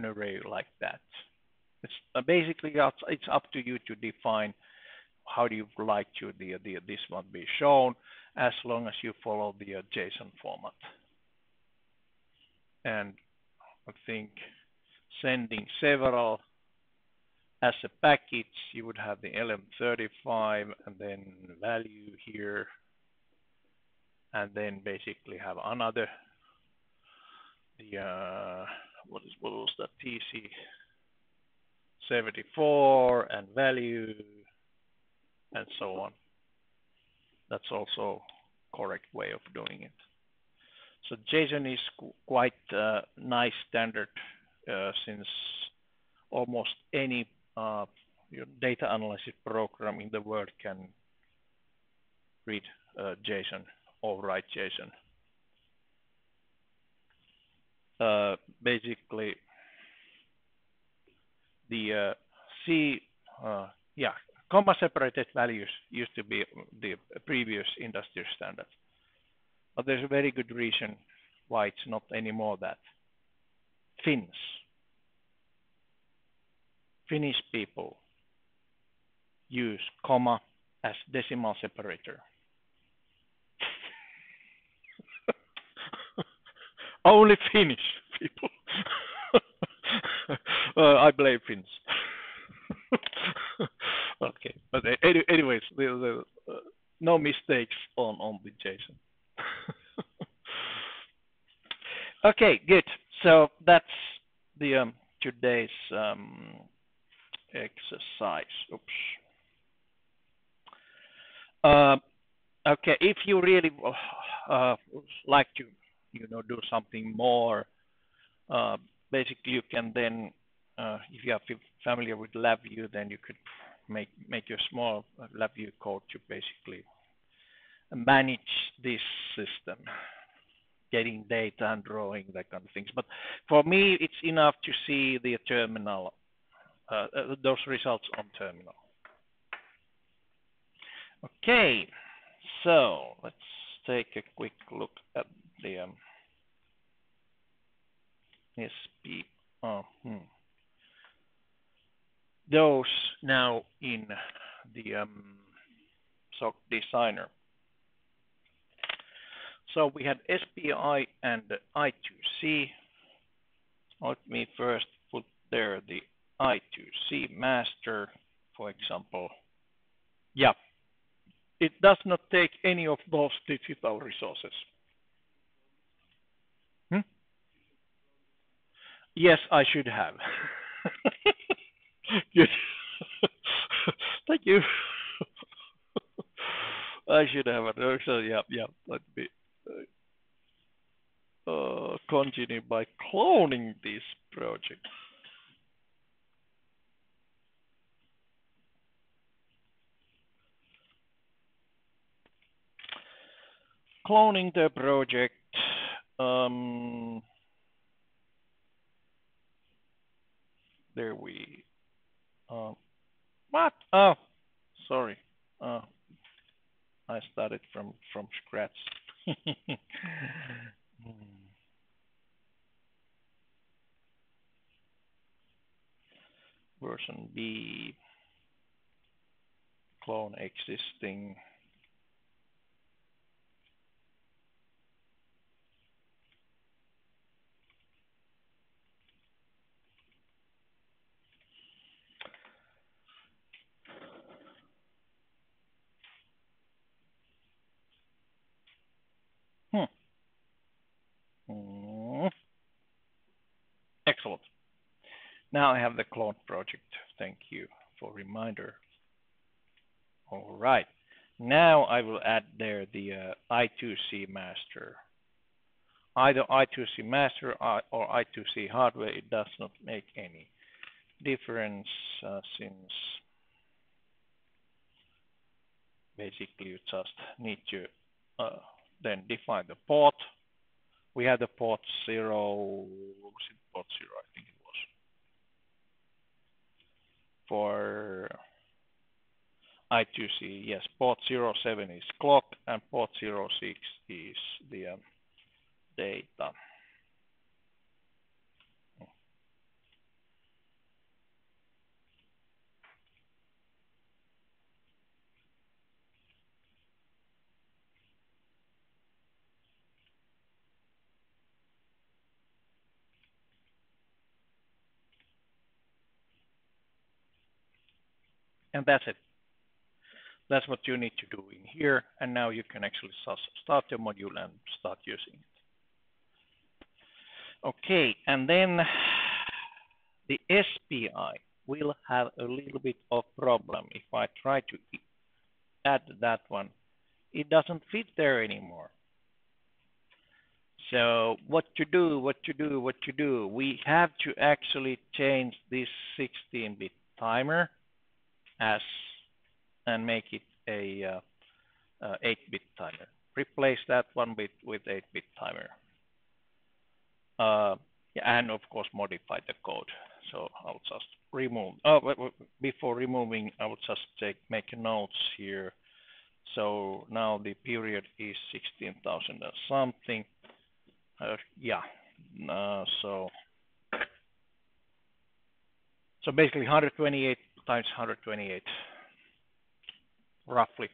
array like that. It's basically it's up to you to define how do you like to this one be shown, as long as you follow the JSON format. And I think sending several as a package, you would have the LM35 and then value here, and then basically have another what was that, TC74 and value and so on. That's also correct way of doing it. So JSON is quite nice standard since almost any data analysis program in the world can read JSON or write JSON. Basically, the comma separated values used to be the previous industry standard, but there's a very good reason why it's not anymore that. Finnish people use comma as decimal separator. Only Finnish people. I blame Finns. Okay, but anyways, no mistakes on the JSON. Okay, good. So that's the today's exercise. Oops. Okay, if you really like to, do something more, basically you can then, if you are familiar with LabVIEW, then you could make your small LabVIEW code to basically manage this system, getting data and drawing, that kind of things. But for me, it's enough to see the terminal, those results on terminal. Okay, so let's take a quick look at the SP. Those now in the SOC Designer. So we had SPI and I2C. Let me first put there the I2C master, for example. Yeah, it does not take any of those digital resources. Yes, I should have. Good. Thank you. I should have it. So yeah. Let me continue by cloning this project. Cloning the project. There we. What? Oh, sorry. I started from scratch. Version B. Clone existing. Excellent. Now I have the clone project. Thank you for reminder. All right. Now I will add there the I2C master. Either I2C master or I2C hardware, it does not make any difference since basically you just need to then define the port. We have the port 0, port 0 I think it was. For I2C, yes, port 07 is clock and port 06 is the data. And that's it. That's what you need to do in here. And now you can actually start your module and start using it. Okay, and then the SPI will have a little bit of problem. If I try to add that one, it doesn't fit there anymore. So what to do? We have to actually change this 16-bit timer as and make it a 8-bit timer. Replace that one with 8-bit timer. Yeah, and of course modify the code. So I'll just remove. Before removing, I will just make a notes here. So now the period is 16,000 and something. Yeah. So basically 128 times 128, roughly.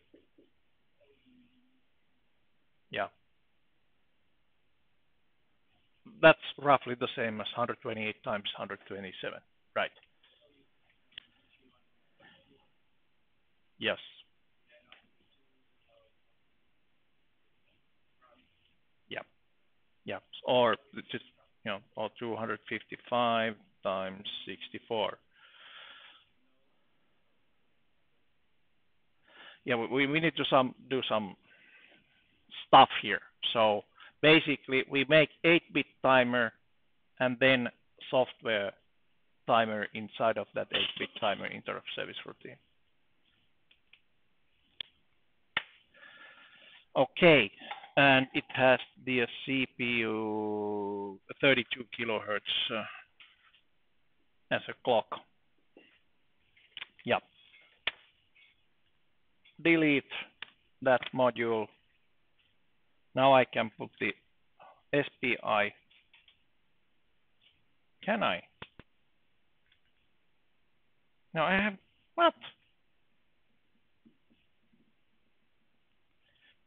Yeah. That's roughly the same as 128 times 127. Right. Yes. Yeah. Yeah. Or just, or 255 times 64. Yeah, we need to do some stuff here. So basically, we make 8-bit timer and then software timer inside of that 8-bit timer interrupt service routine. Okay, and it has the CPU 32 kilohertz as a clock. Yeah. Delete that module. Now I can put the SPI. Can I? No, I have what?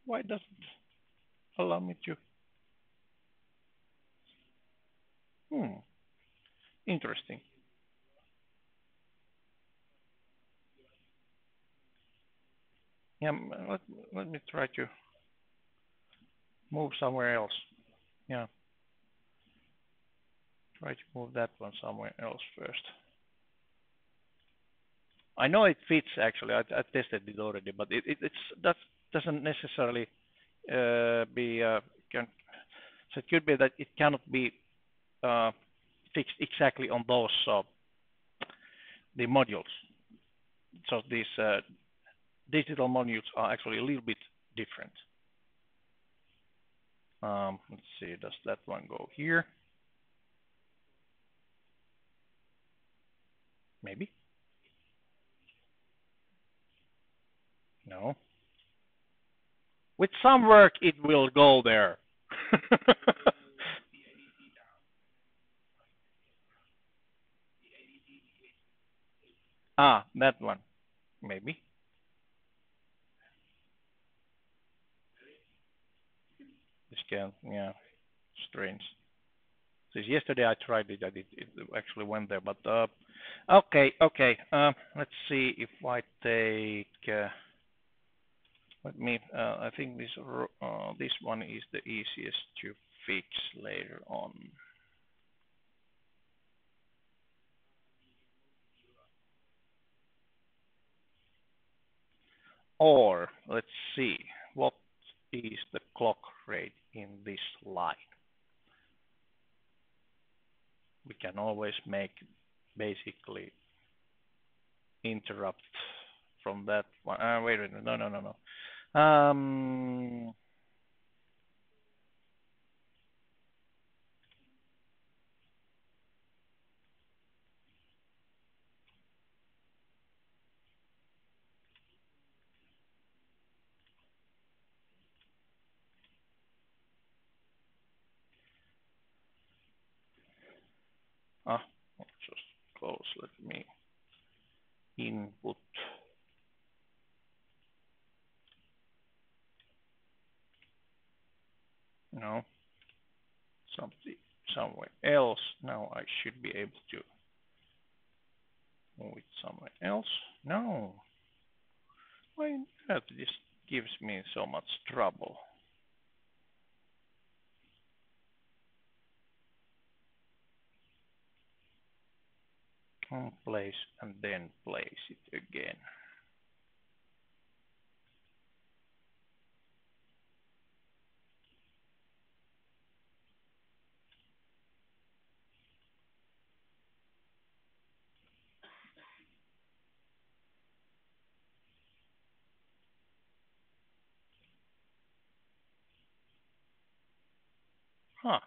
Why doesn't it allow me to? Interesting. Yeah, let me try to move somewhere else. Yeah, try to move that one somewhere else first. I know it fits actually. I tested it already, but that doesn't necessarily be can. So it could be that it cannot be fixed exactly on those the modules. So these digital modules are actually a little bit different. Let's see, does that one go here? Maybe. No. With some work, it will go there. That one. Maybe. This can, yeah, strange. Since yesterday I tried it, it actually went there. But okay. Let's see if I take. Let me. I think this one is the easiest to fix later on. Or let's see what is the clock rate in this line. We can always make basically interrupt from that one. Wait a minute. No. Um, just close. Let me input. No, something somewhere else. Now I should be able to move it somewhere else. No. Why that this gives me so much trouble? Place and then place it again. Huh.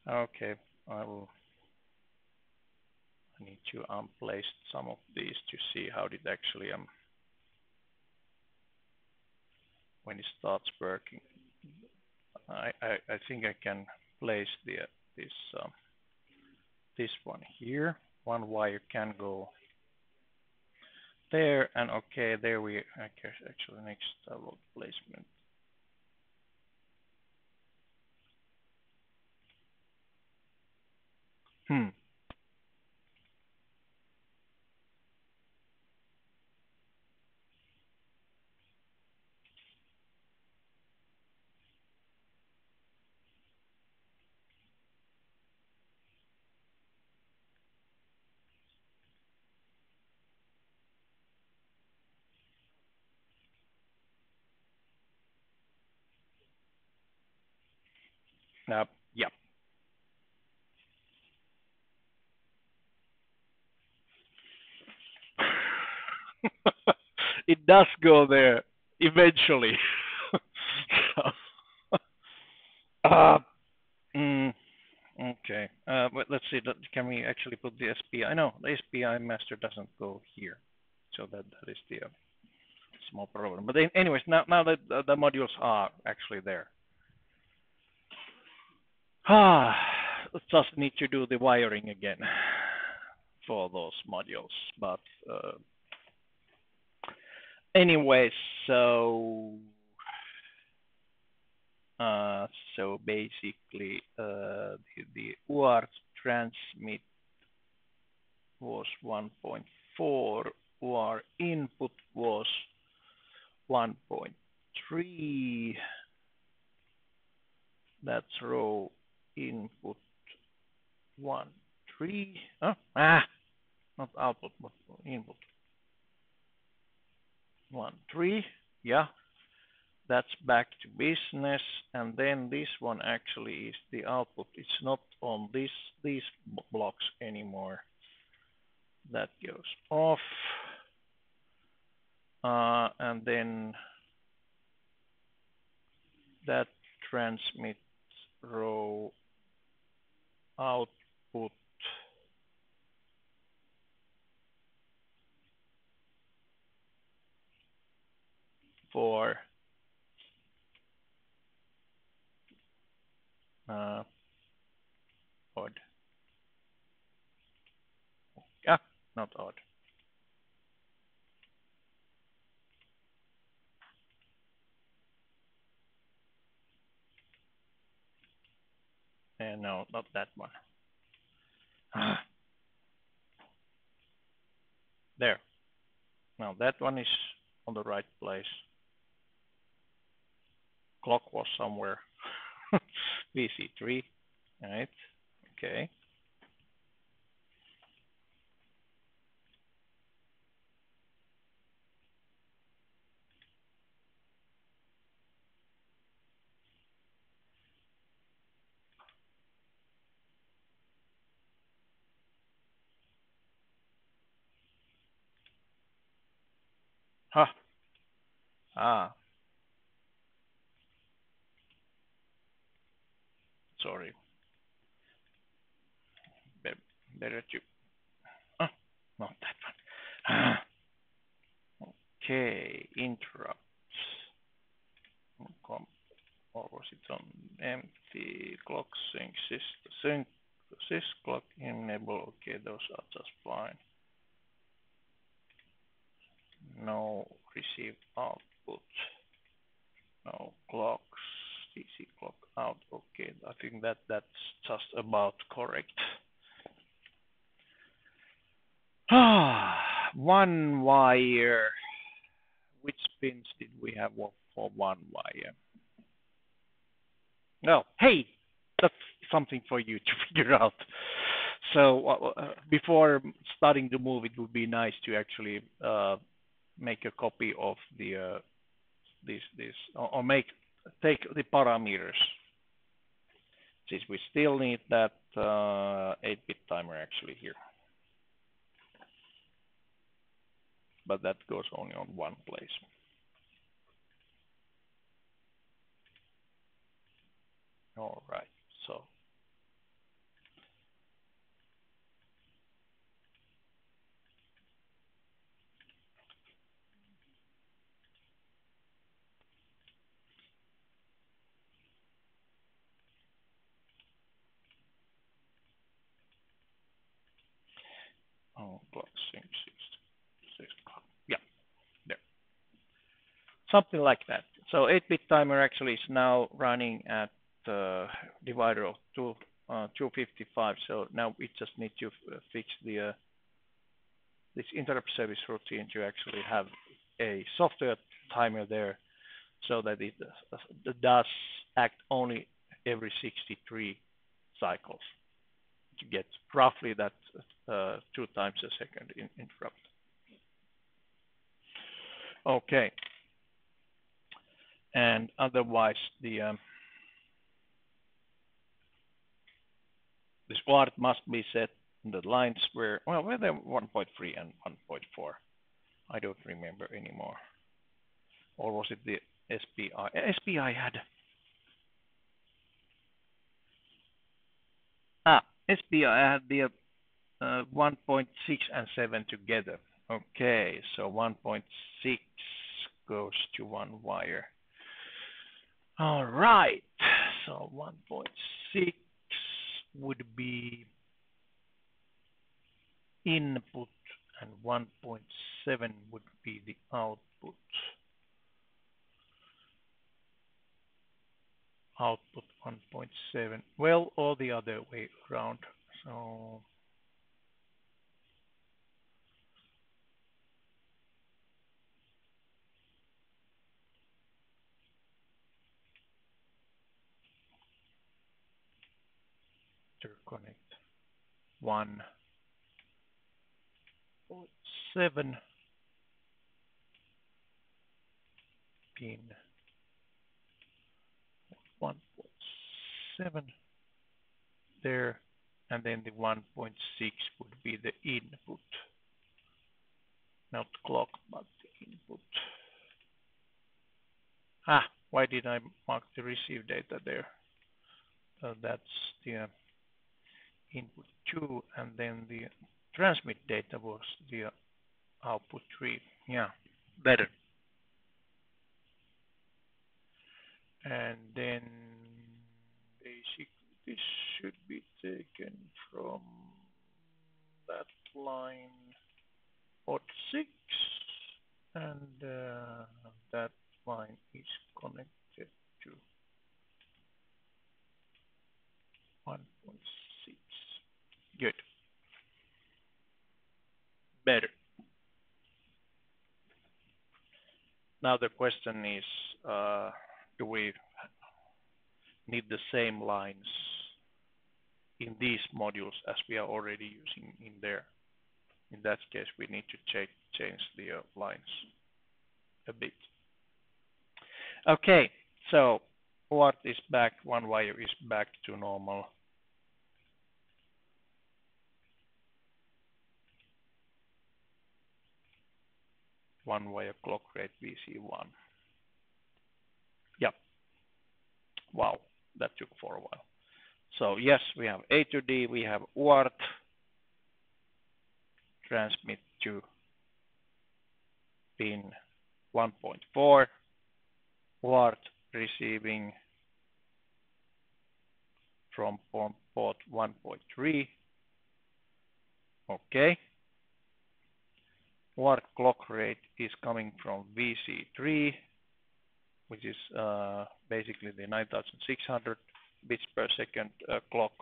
Okay. I need to unplace some of these to see how it actually when it starts working. I think I can place this this one here. One wire can go there, and okay, there we I guess actually next load placement. Hmm. Yeah. It does go there eventually. So, uh, mm, okay. But let's see. Can we actually put the SPI? No, the SPI master doesn't go here. So that is the small problem. But anyways, now that the modules are actually there, just need to do the wiring again for those modules. But anyways, so so basically, the UART transmit was 1.4, UART input was 1.3. That's row input 1, 3. Not output, but input 1, 3. Yeah, that's back to business, and then this one actually is the output. It's not on these blocks anymore. That goes off, and then that transmits row output for odd. Yeah, not odd. And no, not that one. There. Now that one is on the right place. Clock was somewhere. VC3. Right. Okay. Huh. Ah. Sorry. Better to. Ah, not that one. Ah. Okay. Interrupt. Or was it on empty clock sync sys clock enable? Okay, those are just fine. No receive output. No clocks. VC clock out. Okay, I think that's just about correct. One wire. Which pins did we have for one wire? No, hey, that's something for you to figure out. So before starting to move, it would be nice to actually make a copy of the this or take the parameters. Since we still need that 8-bit timer actually here, but that goes only on one place. All right, so clock sync 6 o'clock. Yeah, there, something like that. So 8-bit timer actually is now running at divider of 255. So now we just need to fix the this interrupt service routine to actually have a software timer there so that it does act only every 63 cycles to get roughly that 2 times a second interrupt. Okay. And otherwise, the this ward must be set in the lines where they're 1.3 and 1.4. I don't remember anymore. Or was it the SPI? SPI had SPI had the 1.6 and 7 together. Okay, so 1.6 goes to one wire. All right, so 1.6 would be input and 1.7 would be the output. Output 1.7. Well, or the other way around. So interconnect 1.7 pin 1.7 there, and then the 1.6 would be the input, not clock, but the input. Why did I mark the receive data there? That's the input 2, and then the transmit data was the output 3. Yeah, better. And then basically this should be taken from that line port 6, and that line is connected to 1.6. Good. Better. Now the question is, do we need the same lines in these modules as we are already using in there? In that case, we need to change the lines a bit. Okay, so what is back? One wire is back to normal. One wire clock rate VC1. Yep. Wow, that took for a while. So yes, we have A to D, we have UART, transmit to pin 1.4, UART receiving from port 1.3. Okay. UART clock rate is coming from VC3, which is basically the 9600 bits per second clock.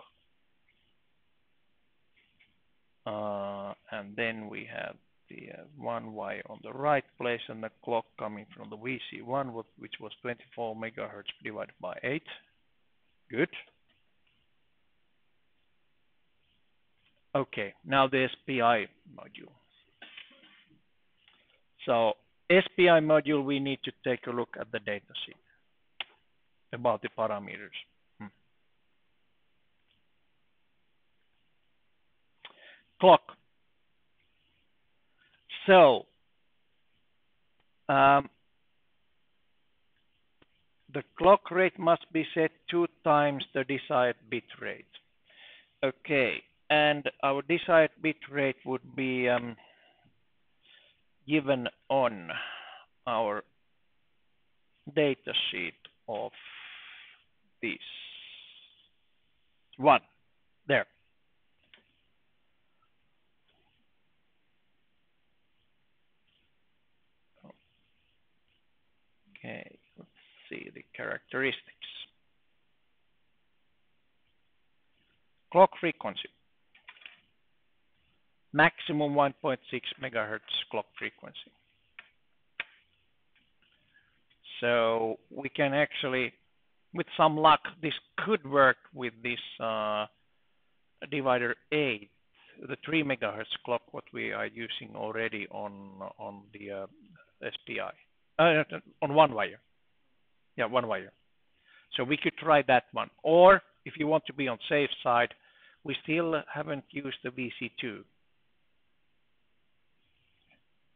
And then we have the 1Y on the right place and the clock coming from the VC1, which was 24 megahertz divided by 8. Good. Okay, now the SPI module. So SPI module, we need to take a look at the data sheet about the parameters. Clock. So the clock rate must be set 2 times the desired bit rate. Okay, and our desired bit rate would be given on our data sheet of this one there. Okay, let's see the characteristics. Clock frequency. Maximum 1.6 megahertz clock frequency. So we can actually, with some luck, this could work with this divider 8, the 3 megahertz clock, what we are using already on the SPI, on one wire. Yeah, one wire. So we could try that one. Or if you want to be on safe side, we still haven't used the VC2.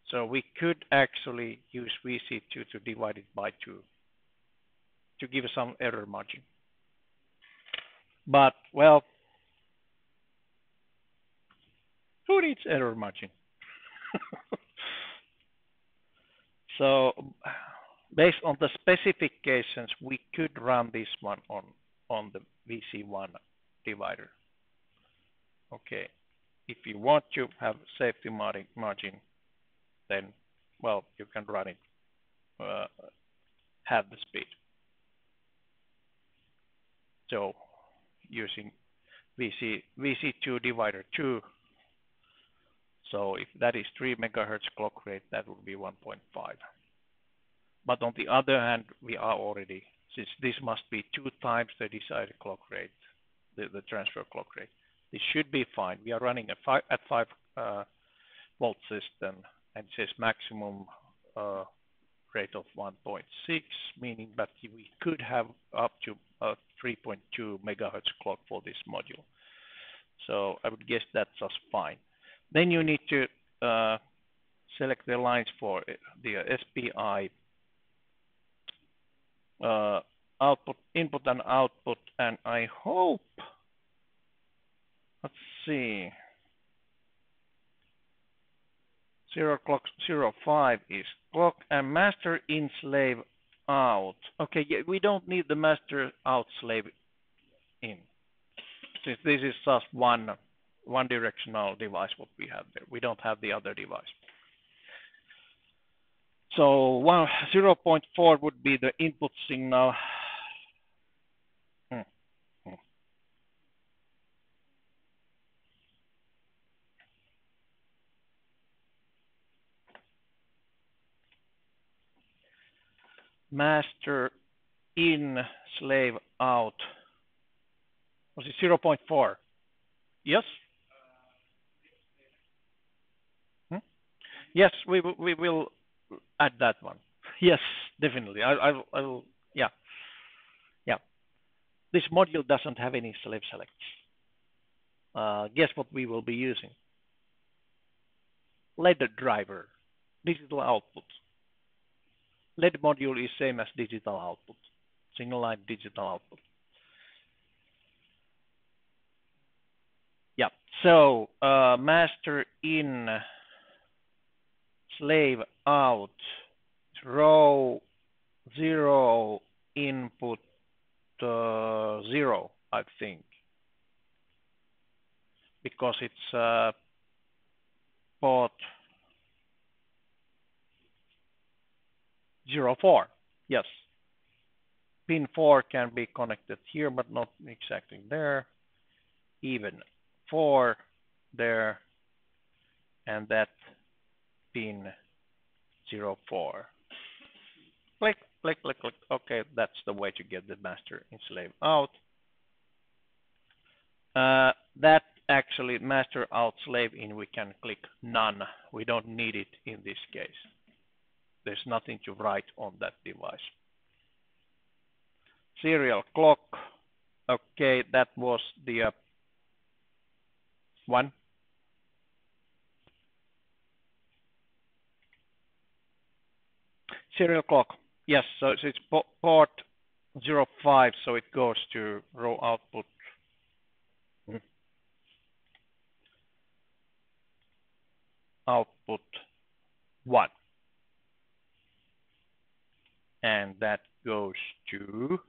So we could actually use VC2 to divide it by 2 to give some error margin. But, well, who needs error margin? So based on the specifications, we could run this one on the VC1 divider. Okay, if you want to have safety margin, then, well, you can run it, have the speed. So using VC2 divider 2, so if that is 3 megahertz clock rate, that would be 1.5. But on the other hand, we are already, since this must be 2 times the desired clock rate, the transfer clock rate, this should be fine. We are running at 5 volt system, and it says maximum rate of 1.6, meaning that we could have up to 3.2 megahertz clock for this module. So I would guess that's just fine. Then you need to select the lines for the SPI output, input and output, and I hope, let's see, 0 clock 05 is clock and master in slave out. Okay, yeah, we don't need the master out slave in, since this is just one directional device what we have there. We don't have the other device. So 0.4 would be the input signal. Master in slave out. Was it 0.4? Yes? Yes, we will add that one. Yes, definitely. I will, yeah. Yeah. This module doesn't have any slave selects. Guess what we will be using? LED driver, digital output. LED module is same as digital output, single line digital output. Yeah, so master in slave out row 0 input 0, I think, because it's port 04. Yes. pin 4 can be connected here, but not exactly there. Even 4 there, and that pin 04. Click, click, click, click. Okay, that's the way to get the master in slave out. That actually master out slave in, we can click none. We don't need it in this case. There's nothing to write on that device. Serial clock. Okay, that was the one. Serial clock. Yes, so it's port 05, so it goes to row output. Output 1. And that goes to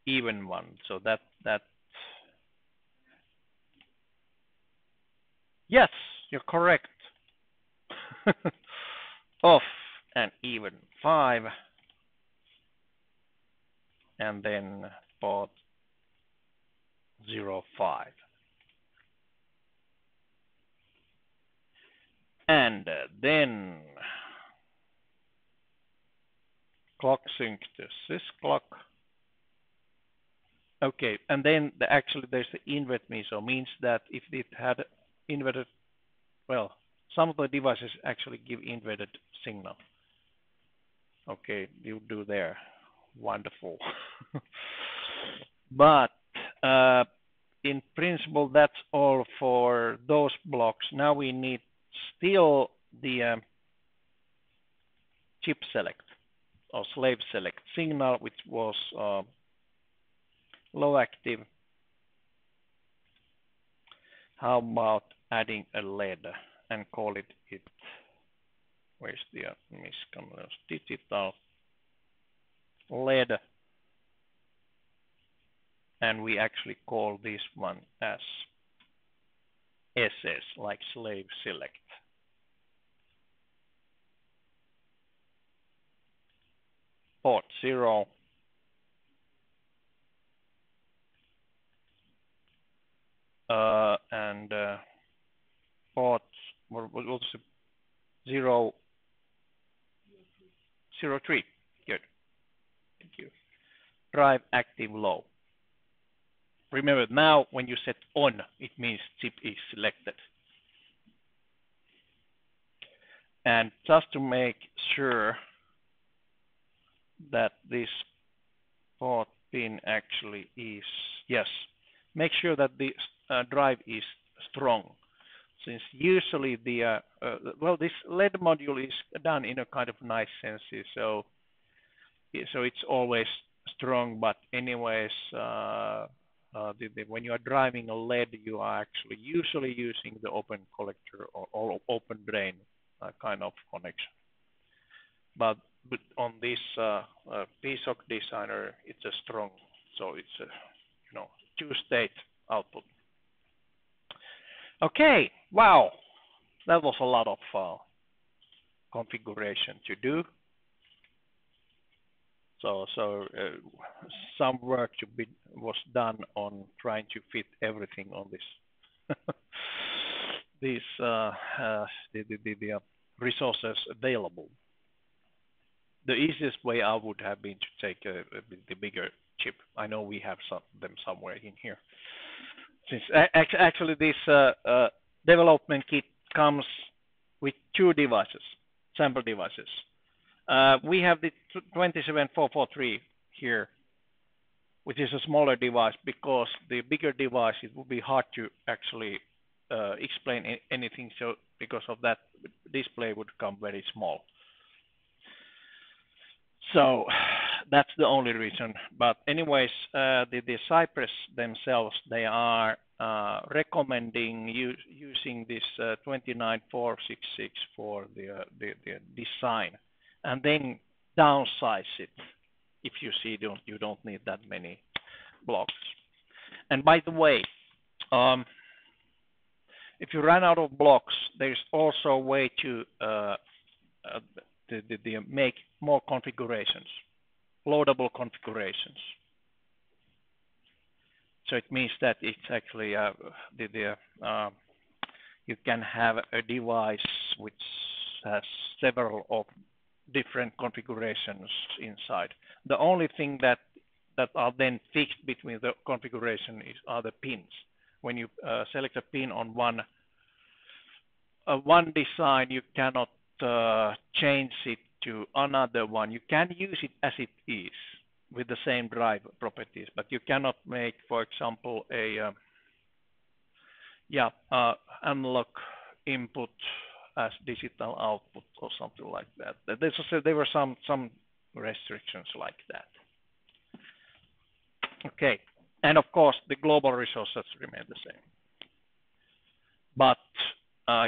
even 1. So that yes, you're correct. Off and even 5. And then port 05. And then clock sync to sys clock. Okay, and then actually there's the invert me, so means that if it had inverted, well, some of the devices actually give inverted signal. Okay, you do there. Wonderful. But in principle, that's all for those blocks. Now we need still the chip select or slave select signal, which was low active. How about adding a LED and call it where's the misconnection digital LED, and we actually call this one as SS, like slave select. Port 0. And port, what was it? 003. Good. Thank you. Drive active low. Remember, now when you set on, it means chip is selected. And just to make sure that this port pin actually is, yes, make sure that the drive is strong. Since usually the, well, this LED module is done in a kind of nice sense, so it's always strong, but anyways, when you are driving a LED, you are actually usually using the open collector or open drain kind of connection. But on this PSOC designer, it's a strong, so it's a two-state output. Okay, wow, that was a lot of configuration to do. So some work was done on trying to fit everything on this the resources available. The easiest way I would have been to take the bigger chip. I know we have them somewhere in here. Since actually this development kit comes with 2 devices, sample devices. We have the 27443 here, which is a smaller device, because the bigger device, it would be hard to actually explain anything. So because of that, display would come very small. So that's the only reason. But anyways, the Cypress themselves, they are recommending using this 29466 for the design, and then downsize it if you see you don't need that many blocks. And by the way, if you run out of blocks, there's also a way to to make more configurations, loadable configurations. So it means that it's actually you can have a device which has several of different configurations inside. The only thing that are then fixed between the configuration are the pins. When you select a pin on one design, you cannot change it to another one. You can use it as it is with the same drive properties, but you cannot make, for example, a analog input as digital output or something like that. There were some restrictions like that. Okay, and of course the global resources remain the same, but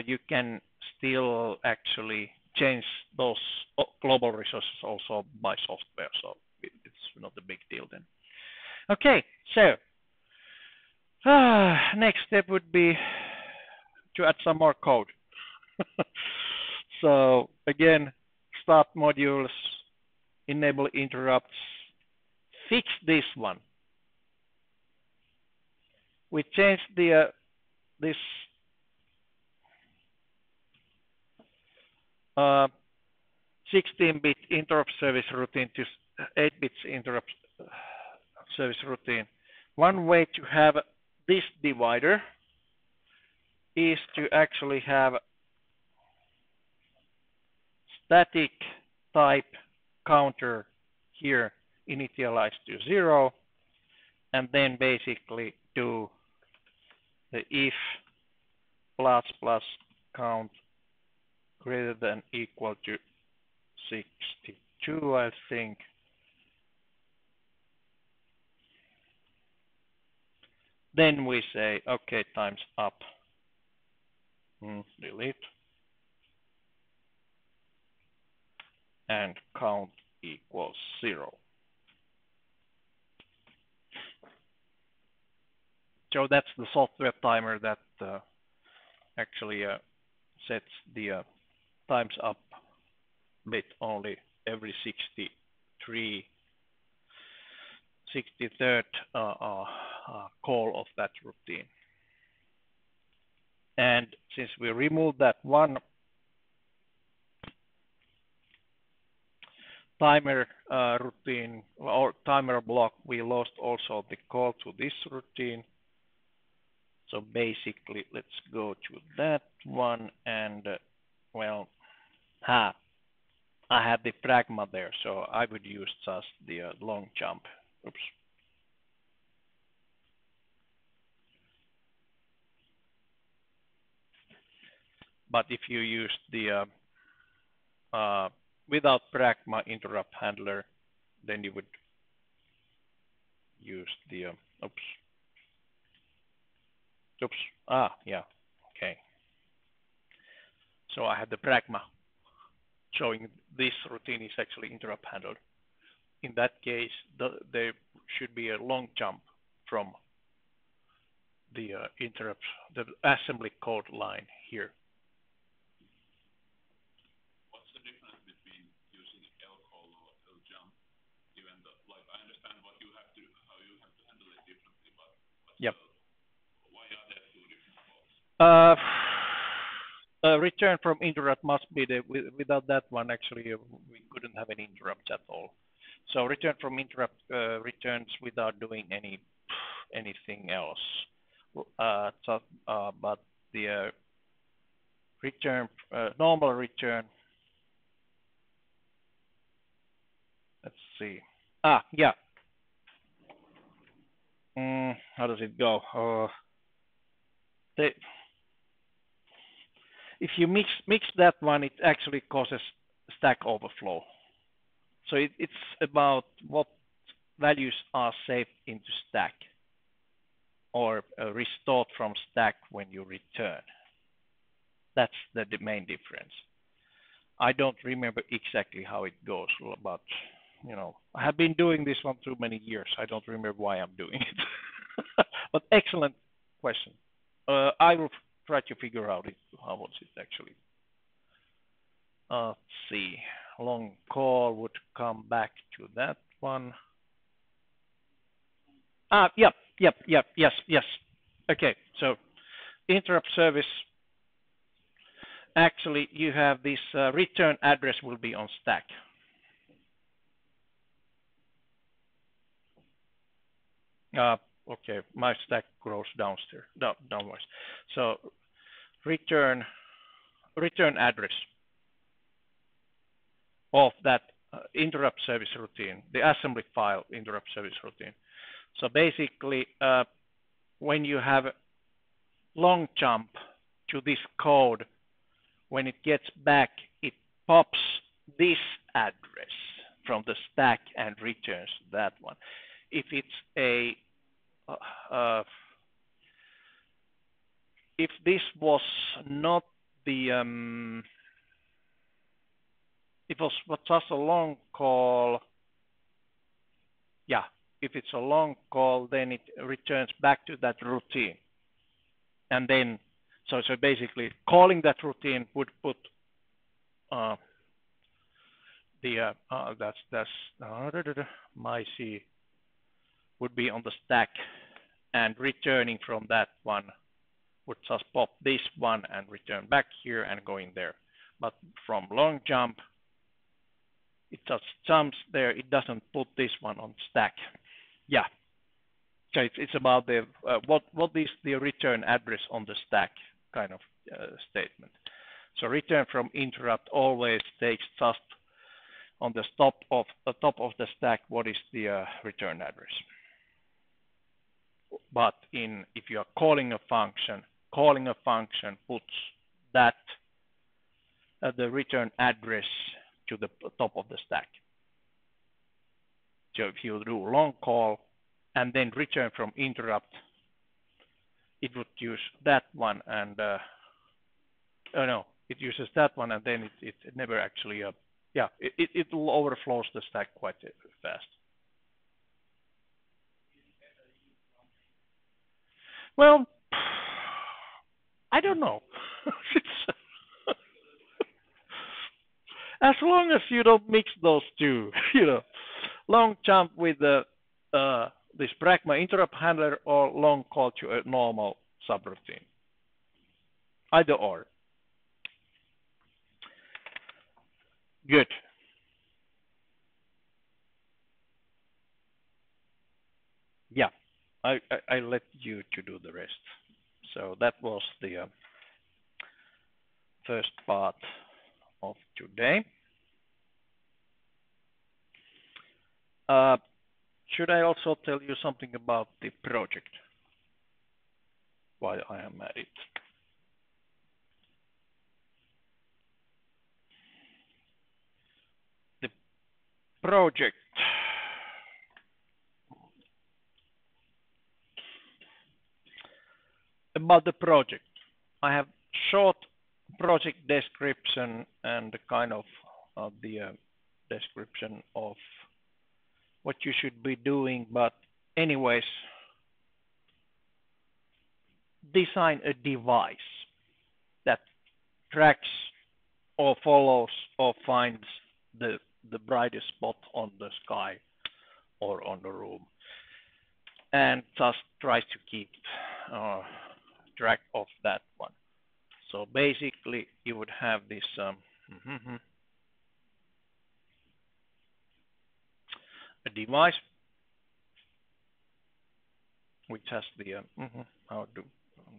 you can still actually change those global resources also by software, so it's not a big deal then. Okay, so next step would be to add some more code. So again, start modules, enable interrupts, fix this one. We changed this 16-bit interrupt service routine to 8-bit interrupt service routine. One way to have this divider is to actually have static type counter here initialized to 0, and then basically do the if plus count greater than equal to 62, I think. Then we say, okay, time's up. Delete. And count equals 0. So that's the software timer that actually sets the times up bit only every 63rd call of that routine. And since we removed that one timer routine or timer block, we lost also the call to this routine. So basically, let's go to that one, and well, I had the pragma there, so I would use just the long jump. Oops. But if you use the without pragma interrupt handler, then you would use the yeah, okay. So I had the pragma showing this routine is actually interrupt handled. In that case, there should be a long jump from the interrupt, the assembly code line here. What's the difference between using L-call or L-jump? Even though, like, I understand what you have to, how you have to handle it differently, but yep. Why are there two different calls? Return from interrupt must be without that one, actually, we couldn't have any interrupts at all. So return from interrupt returns without doing anything else. But the return, normal return, let's see. Yeah. How does it go? If you mix that one, it actually causes stack overflow. So it's about what values are saved into stack or restored from stack when you return. That's the main difference. I don't remember exactly how it goes, but I have been doing this one too many years. I don't remember why I'm doing it. But excellent question. I will try to figure out how was it actually. Let's see. long call would come back to that one. Yep, yes. Okay, so interrupt service. Actually, you have this return address will be on stack. Okay, my stack grows downwards. So return address of that interrupt service routine, the assembly file interrupt service routine. So basically, when you have long jump to this code, when it gets back, it pops this address from the stack and returns that one. If it's a if this was not the it was just a long call, yeah, if it's a long call, then it returns back to that routine. And then, so basically calling that routine would put that's my C would be on the stack, and returning from that one would just pop this one and return back here and going there. But from long jump, it just jumps there. It doesn't put this one on stack. Yeah. So it's about the what is the return address on the stack kind of statement. So return from interrupt always takes just on the top of the stack what is the return address. But if you are calling a function puts that the return address to the top of the stack. So if you do long call and then return from interrupt, it would use that one, and no, it uses that one, and then it never actually it overflows the stack quite fast. Well, I don't know. As long as you don't mix those two, long jump with the this pragma interrupt handler or long call to a normal subroutine. Either or. Good. Yeah, I let you to do the rest. So that was the first part of today. Should I also tell you something about the project while I am at it? The project. About the project, I have short project description and kind of the description of what you should be doing, but anyways, design a device that tracks or follows or finds the brightest spot on the sky or on the room, and just tries to keep track of that one. So basically, you would have this a device which has the how to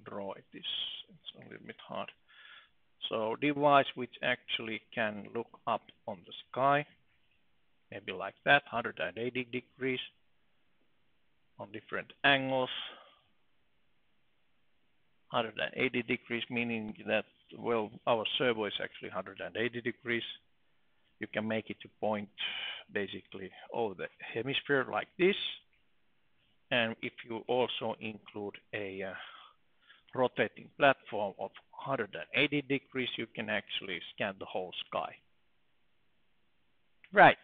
draw it is it's a little bit hard. So device which actually can look up on the sky, maybe like that, 180 degrees on different angles. 180 degrees meaning that, well, our servo is actually 180 degrees. You can make it to point basically over the hemisphere like this. And if you also include a rotating platform of 180 degrees, you can actually scan the whole sky. Right.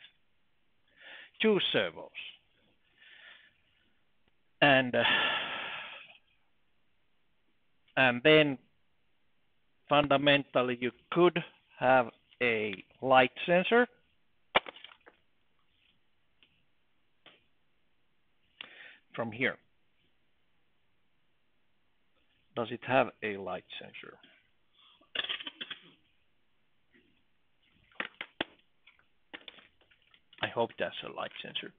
2 servos. And then fundamentally you could have a light sensor from here. Does it have a light sensor? I hope that's a light sensor.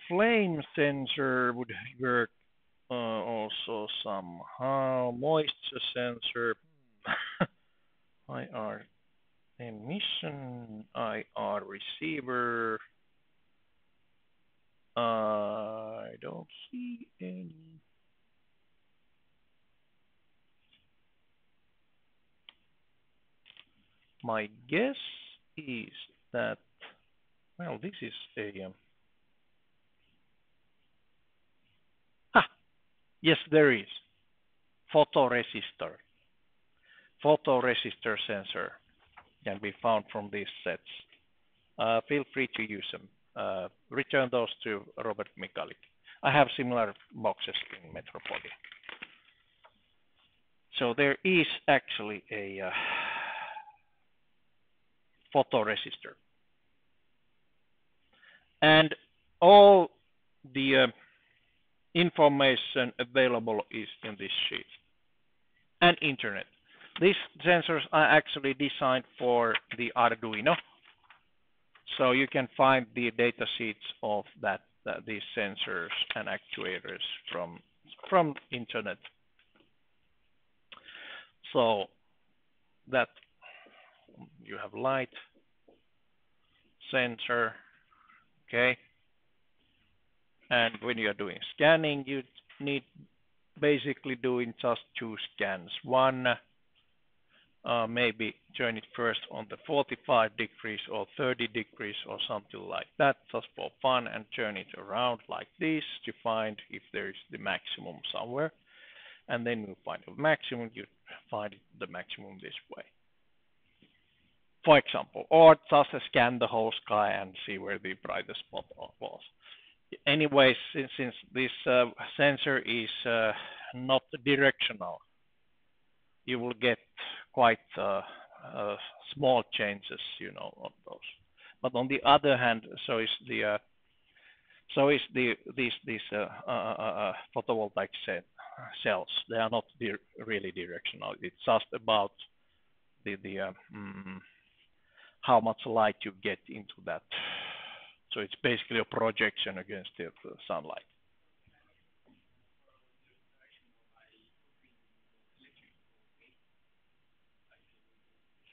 Flame sensor would work also somehow. Moisture sensor. IR emission, IR receiver. I don't see any. My guess is that, well, this is a. Yes, there is. Photoresistor. Photoresistor sensor can be found from these sets. Feel free to use them. Return those to Robert Mikalik. I have similar boxes in Metropolia. So there is actually a photoresistor. And all the information available is in this sheet. And internet. These sensors are actually designed for the Arduino. So you can find the data sheets of these sensors and actuators from internet. So that you have light sensor, okay? And when you are doing scanning, you need basically doing just two scans. One, maybe turn it first on the 45 degrees or 30 degrees or something like that, just for fun, and turn it around like this to find if there is the maximum somewhere. And then you find the maximum, you find the maximum this way. For example, or just scan the whole sky and see where the brightest spot was. Anyways, since this sensor is not directional, you will get quite small changes, on those. But on the other hand, so is these photovoltaic cells. They are not really directional. It's just about the how much light you get into that. So it's basically a projection against the sunlight.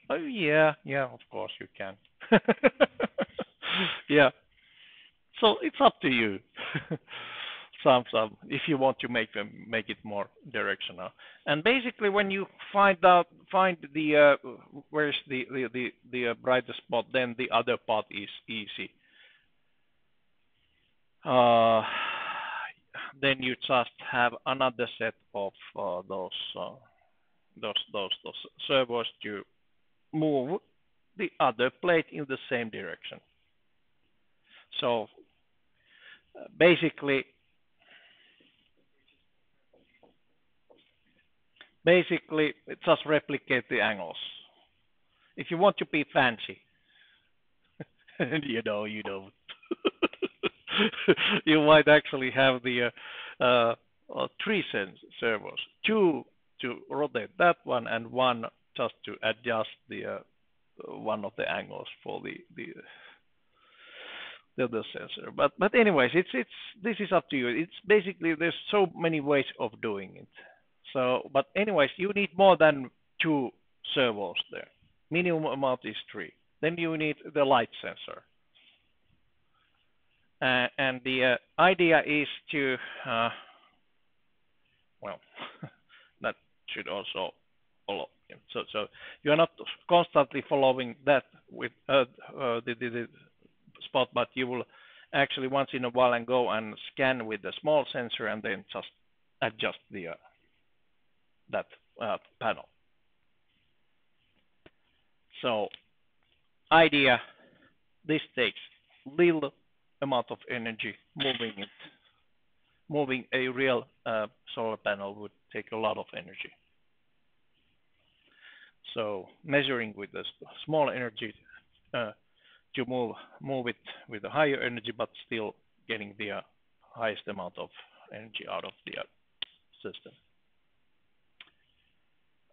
Oh yeah, of course you can. Yeah. So it's up to you. some if you want to make it more directional. And basically, when you find the where's the brightest spot, then the other part is easy. Then you just have another set of those servos to move the other plate in the same direction. So basically it just replicate the angles. If you want to be fancy, and you don't, you might actually have the three servos, two to rotate that one, and one just to adjust the one of the angles for the other sensor. But anyways, this is up to you. It's basically there's so many ways of doing it. So, but anyways, you need more than two servos there. Minimum amount is three. Then you need the light sensor. And the idea is to, well, that should also follow. So you're not constantly following that with the spot, but you will actually once in a while and go and scan with the small sensor and then just adjust the that panel. So idea, this takes little amount of energy. Moving a real solar panel would take a lot of energy. So measuring with a small energy uh, to move it with a higher energy, but still getting the highest amount of energy out of the system.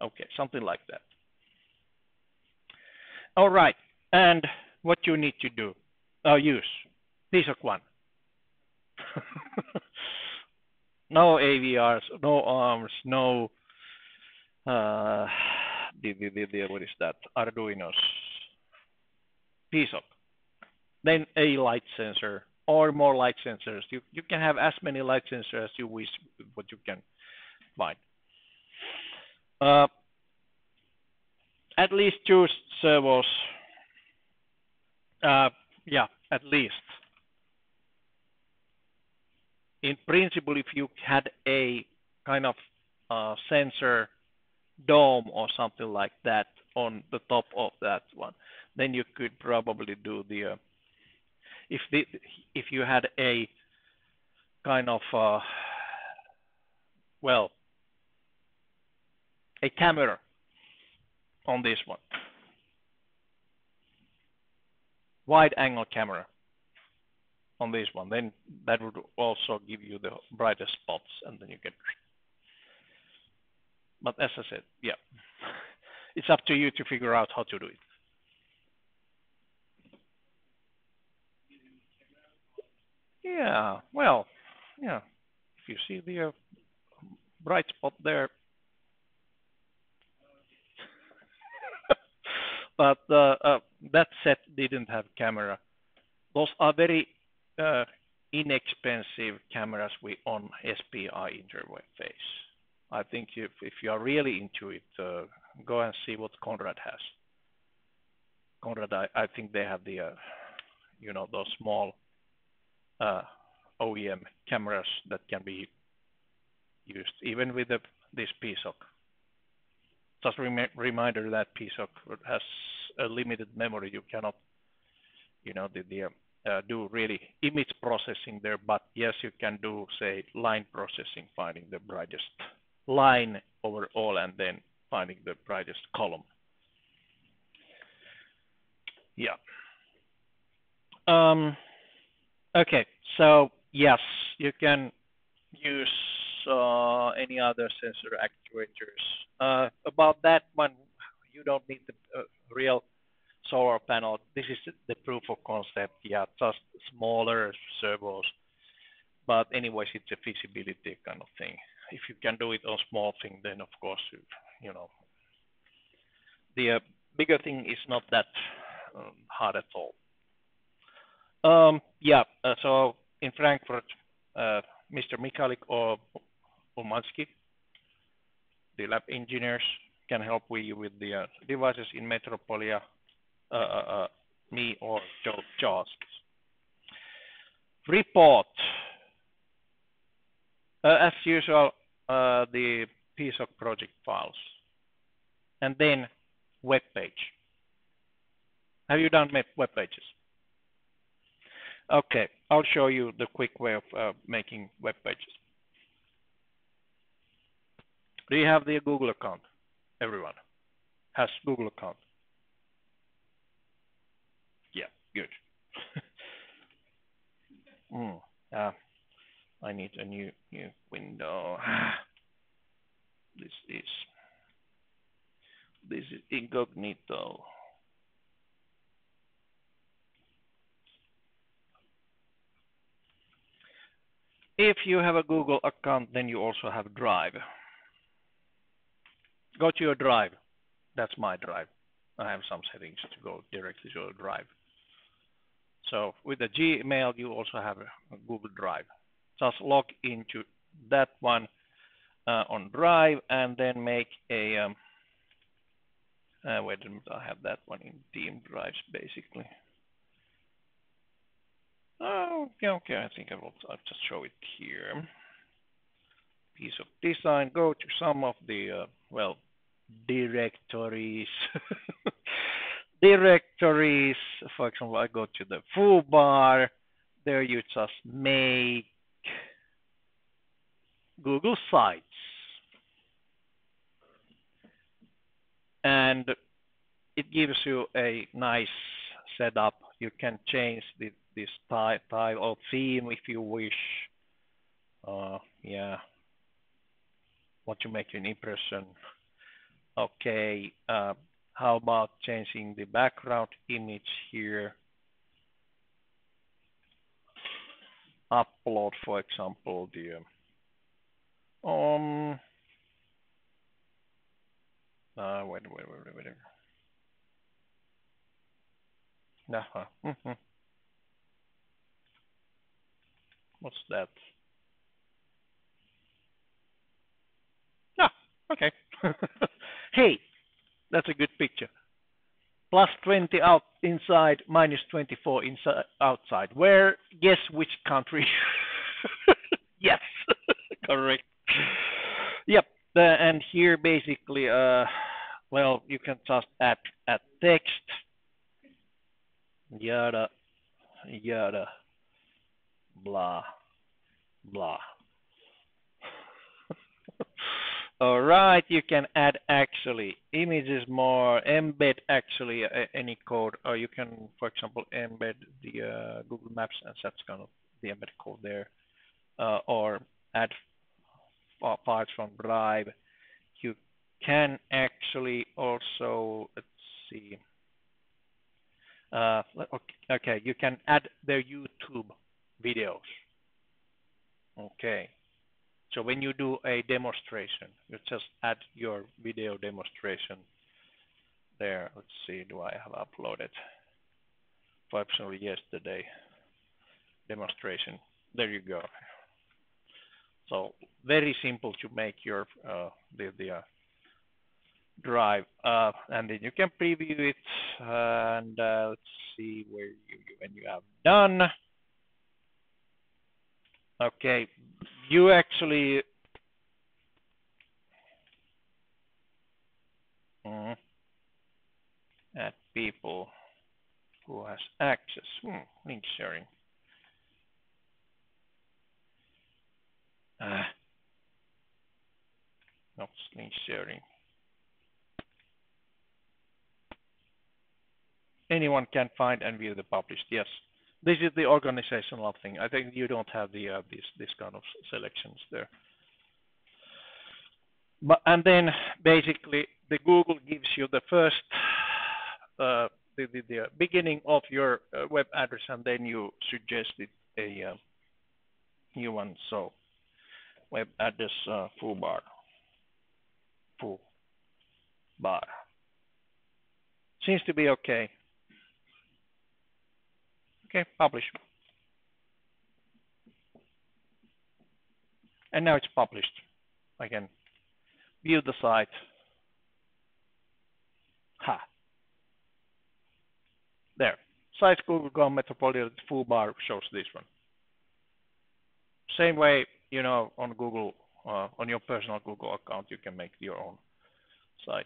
Okay, something like that. All right, and what you need to do, use piece of one. No AVRs, no arms, no what is that? Arduinos. Piece of. Then a light sensor or more light sensors. You can have as many light sensors as you wish, what you can find. Uh, at least two servos. Yeah, at least. In principle, if you had a kind of sensor dome or something like that on the top of that one, then you could probably do the if the if you had a kind of well a camera on this one, wide angle camera on this one, then that would also give you the brightest spots, and then you get. But as I said, yeah, it's up to you to figure out how to do it. Yeah, well, yeah. If you see the bright spot there, but that set didn't have camera. Those are very uh, inexpensive cameras with on SPI interface. I think if you are really into it, go and see what Conrad has. Conrad, I think they have the those small uh, OEM cameras that can be used even with this PSOC. Just reminder that PSOC has a limited memory. You cannot, do really image processing there, but yes, you can do, say, line processing, finding the brightest line overall and then finding the brightest column. Yeah. Okay, so yes, you can use any other sensor actuators. About that one, you don't need the real solar panel. This is the proof of concept. Yeah, just smaller servos. But anyways, it's a feasibility kind of thing. If you can do it on small thing, then of course, the bigger thing is not that hard at all. Yeah, so in Frankfurt, Mr. Mikalik or Umansky, the lab engineers, can help you with the devices in Metropolia, me or Charles. Report. As usual, the PSOC project files. And then web page. Have you done web pages? Okay, I'll show you the quick way of making web pages. Do you have the Google account? Everyone has Google account. Yeah, good. I need a new window. This is incognito. If you have a Google account, then you also have Drive. Go to your Drive. That's my Drive. I have some settings to go directly to your Drive. So with the Gmail, you also have a Google Drive. Just log into that one on Drive and then make a, wait a minute, I have that one in Team Drives basically. Oh, okay, I think I'll just show it here. Piece of design, go to some of the, directories. Directories, for example, I go to the foo bar. There you just make Google Sites. and it gives you a nice setup. You can change this style or theme if you wish. Yeah, want to make an impression. Okay, how about changing the background image here? Upload, for example, the wait. What's that? Ah, okay. Hey, that's a good picture. Plus 20 out inside, minus 24 inside outside. Where? Guess which country? Yes, correct. Yep. And here basically, well, you can just add text, yada yada, blah blah. All right, you can add actually images more, embed actually any code, or you can, for example, embed the Google Maps, and that's kind of the embedded code there, or add parts from Drive. You can actually also, let's see, okay, you can add their YouTube videos. Okay, so when you do a demonstration, you just add your video demonstration there. Let's see, do I have uploaded? Actually, yesterday demonstration. There you go. So very simple to make your the drive, and then you can preview it. And let's see where when you have done. Okay, you actually add people who has access. Link sharing. Not link sharing. Anyone can find and view the published. Yes, this is the organizational thing. I think you don't have the this kind of selections there. But and then basically the Google gives you the first the beginning of your web address, and then you suggested a new one. So web address foo bar seems to be okay. Okay, publish. And now it's published. I can view the site. Ha. There. Site Google Metropolitan foobar shows this one. Same way, you know, on Google, on your personal Google account, you can make your own site.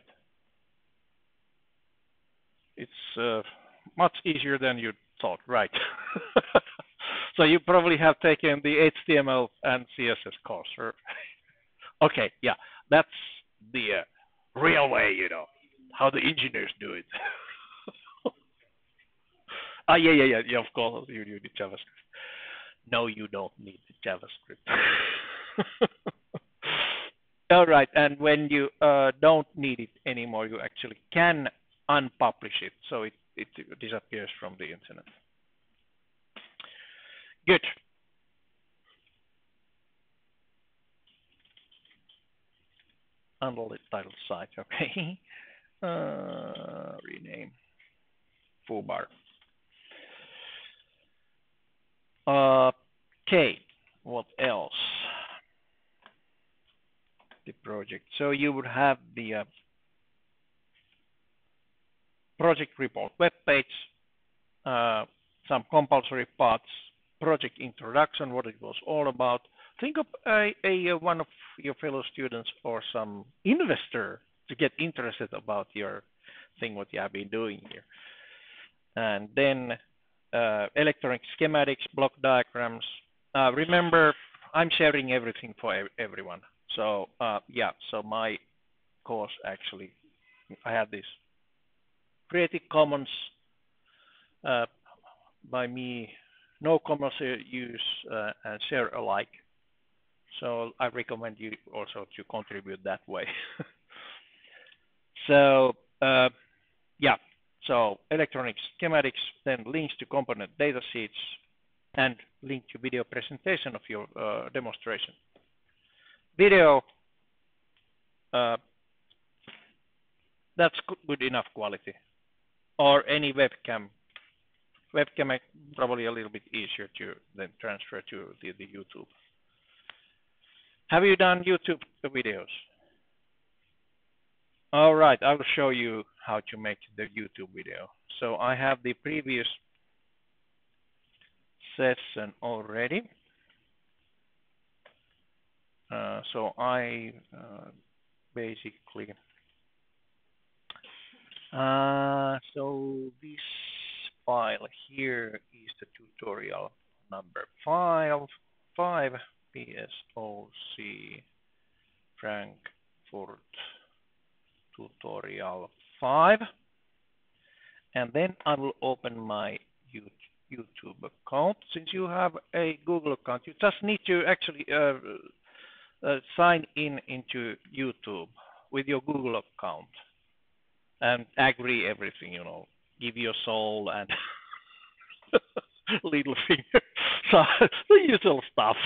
It's much easier than you thought, right? So you probably have taken the HTML and CSS course. Okay, yeah, that's the real way, you know, how the engineers do it. Yeah, of course, you need JavaScript. No, you don't need JavaScript. All right, and when you don't need it anymore, you actually can unpublish it, so it disappears from the internet. Good. Unloaded title site, okay. Rename foobar. Okay, what else? The project. So you would have the project report web page, some compulsory parts, project introduction, what it was all about. Think of one of your fellow students or some investor to get interested about your thing, what you have been doing here. And then electronic schematics, block diagrams. Remember, I'm sharing everything for everyone. So yeah, so my course actually I have this Creative Commons by me, no commercial use and share alike. So I recommend you also to contribute that way. So yeah, so electronic schematics, then links to component datasheets, and link to video presentation of your demonstration. Video, that's good enough quality, or any webcam. Webcam is probably a little bit easier to then transfer to the YouTube. Have you done YouTube videos? All right, I will show you how to make the YouTube video. So I have the previous session already. So I basically, so this file here is the tutorial number 5 PSOC Frankfurt tutorial 5, and then I will open my YouTube account. Since you have a Google account, you just need to actually sign in into YouTube with your Google account and agree everything, give your soul and little finger. So the usual stuff,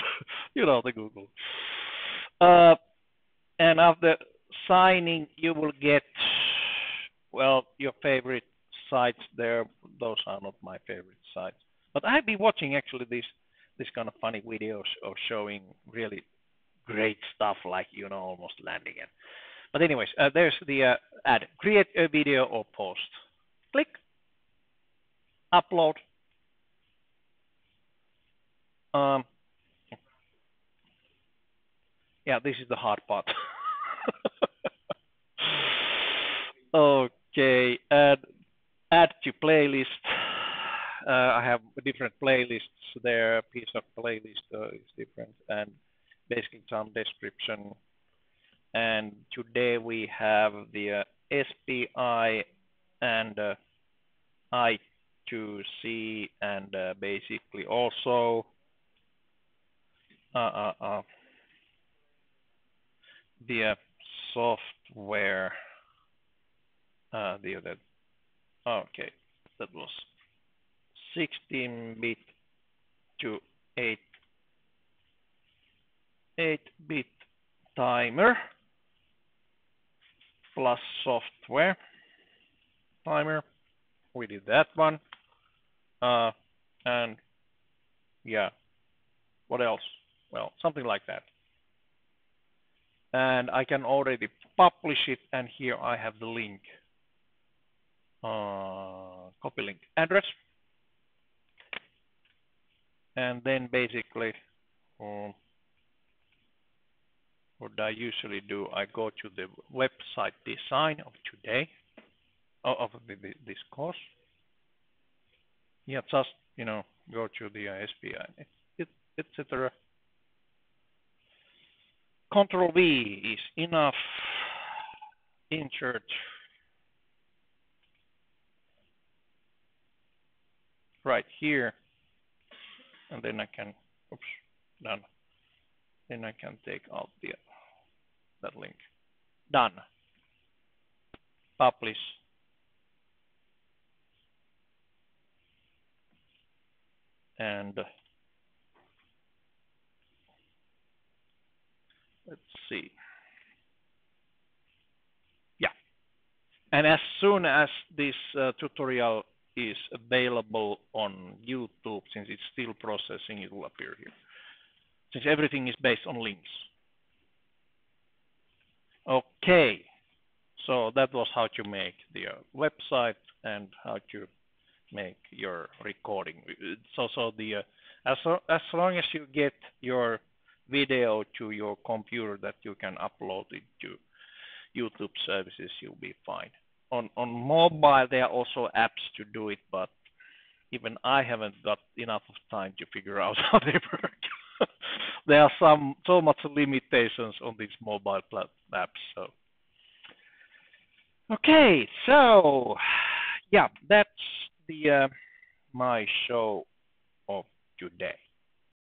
the Google. And after signing, you will get, well, your favorite sites there. Those are not my favorite sites. But I've been watching actually this kind of funny videos of showing really great stuff like, almost landing it. But anyways, there's the ad. Create a video or post. Click. Upload. Yeah, this is the hard part. Okay, and add to playlist. I have different playlists there. Piece of playlist is different, and basically some description. And today we have the SPI and I2C, and basically also the software. The other. Okay, that was 16-bit to 8-bit timer plus software timer. We did that one. And yeah, what else? Well, something like that. And I can already publish it, and here I have the link. Copy link address. And then basically, what I usually do, I go to the website design of today, of this course. Yeah, just, go to the SPI, etc. Control V is enough. Insert. Right here. And then I can, done. Then I can take out that link. Done. Publish. And let's see. Yeah. And as soon as this tutorial is available on YouTube, since it's still processing, it will appear here. Since everything is based on links. Okay. So that was how to make the website and how to make your recording. So the as long as you get your video to your computer that you can upload it to YouTube services, you'll be fine. On mobile, there are also apps to do it, but even I haven't got enough of time to figure out how they work. There are so much limitations on these mobile apps. So Okay, so yeah, that's the my show of today.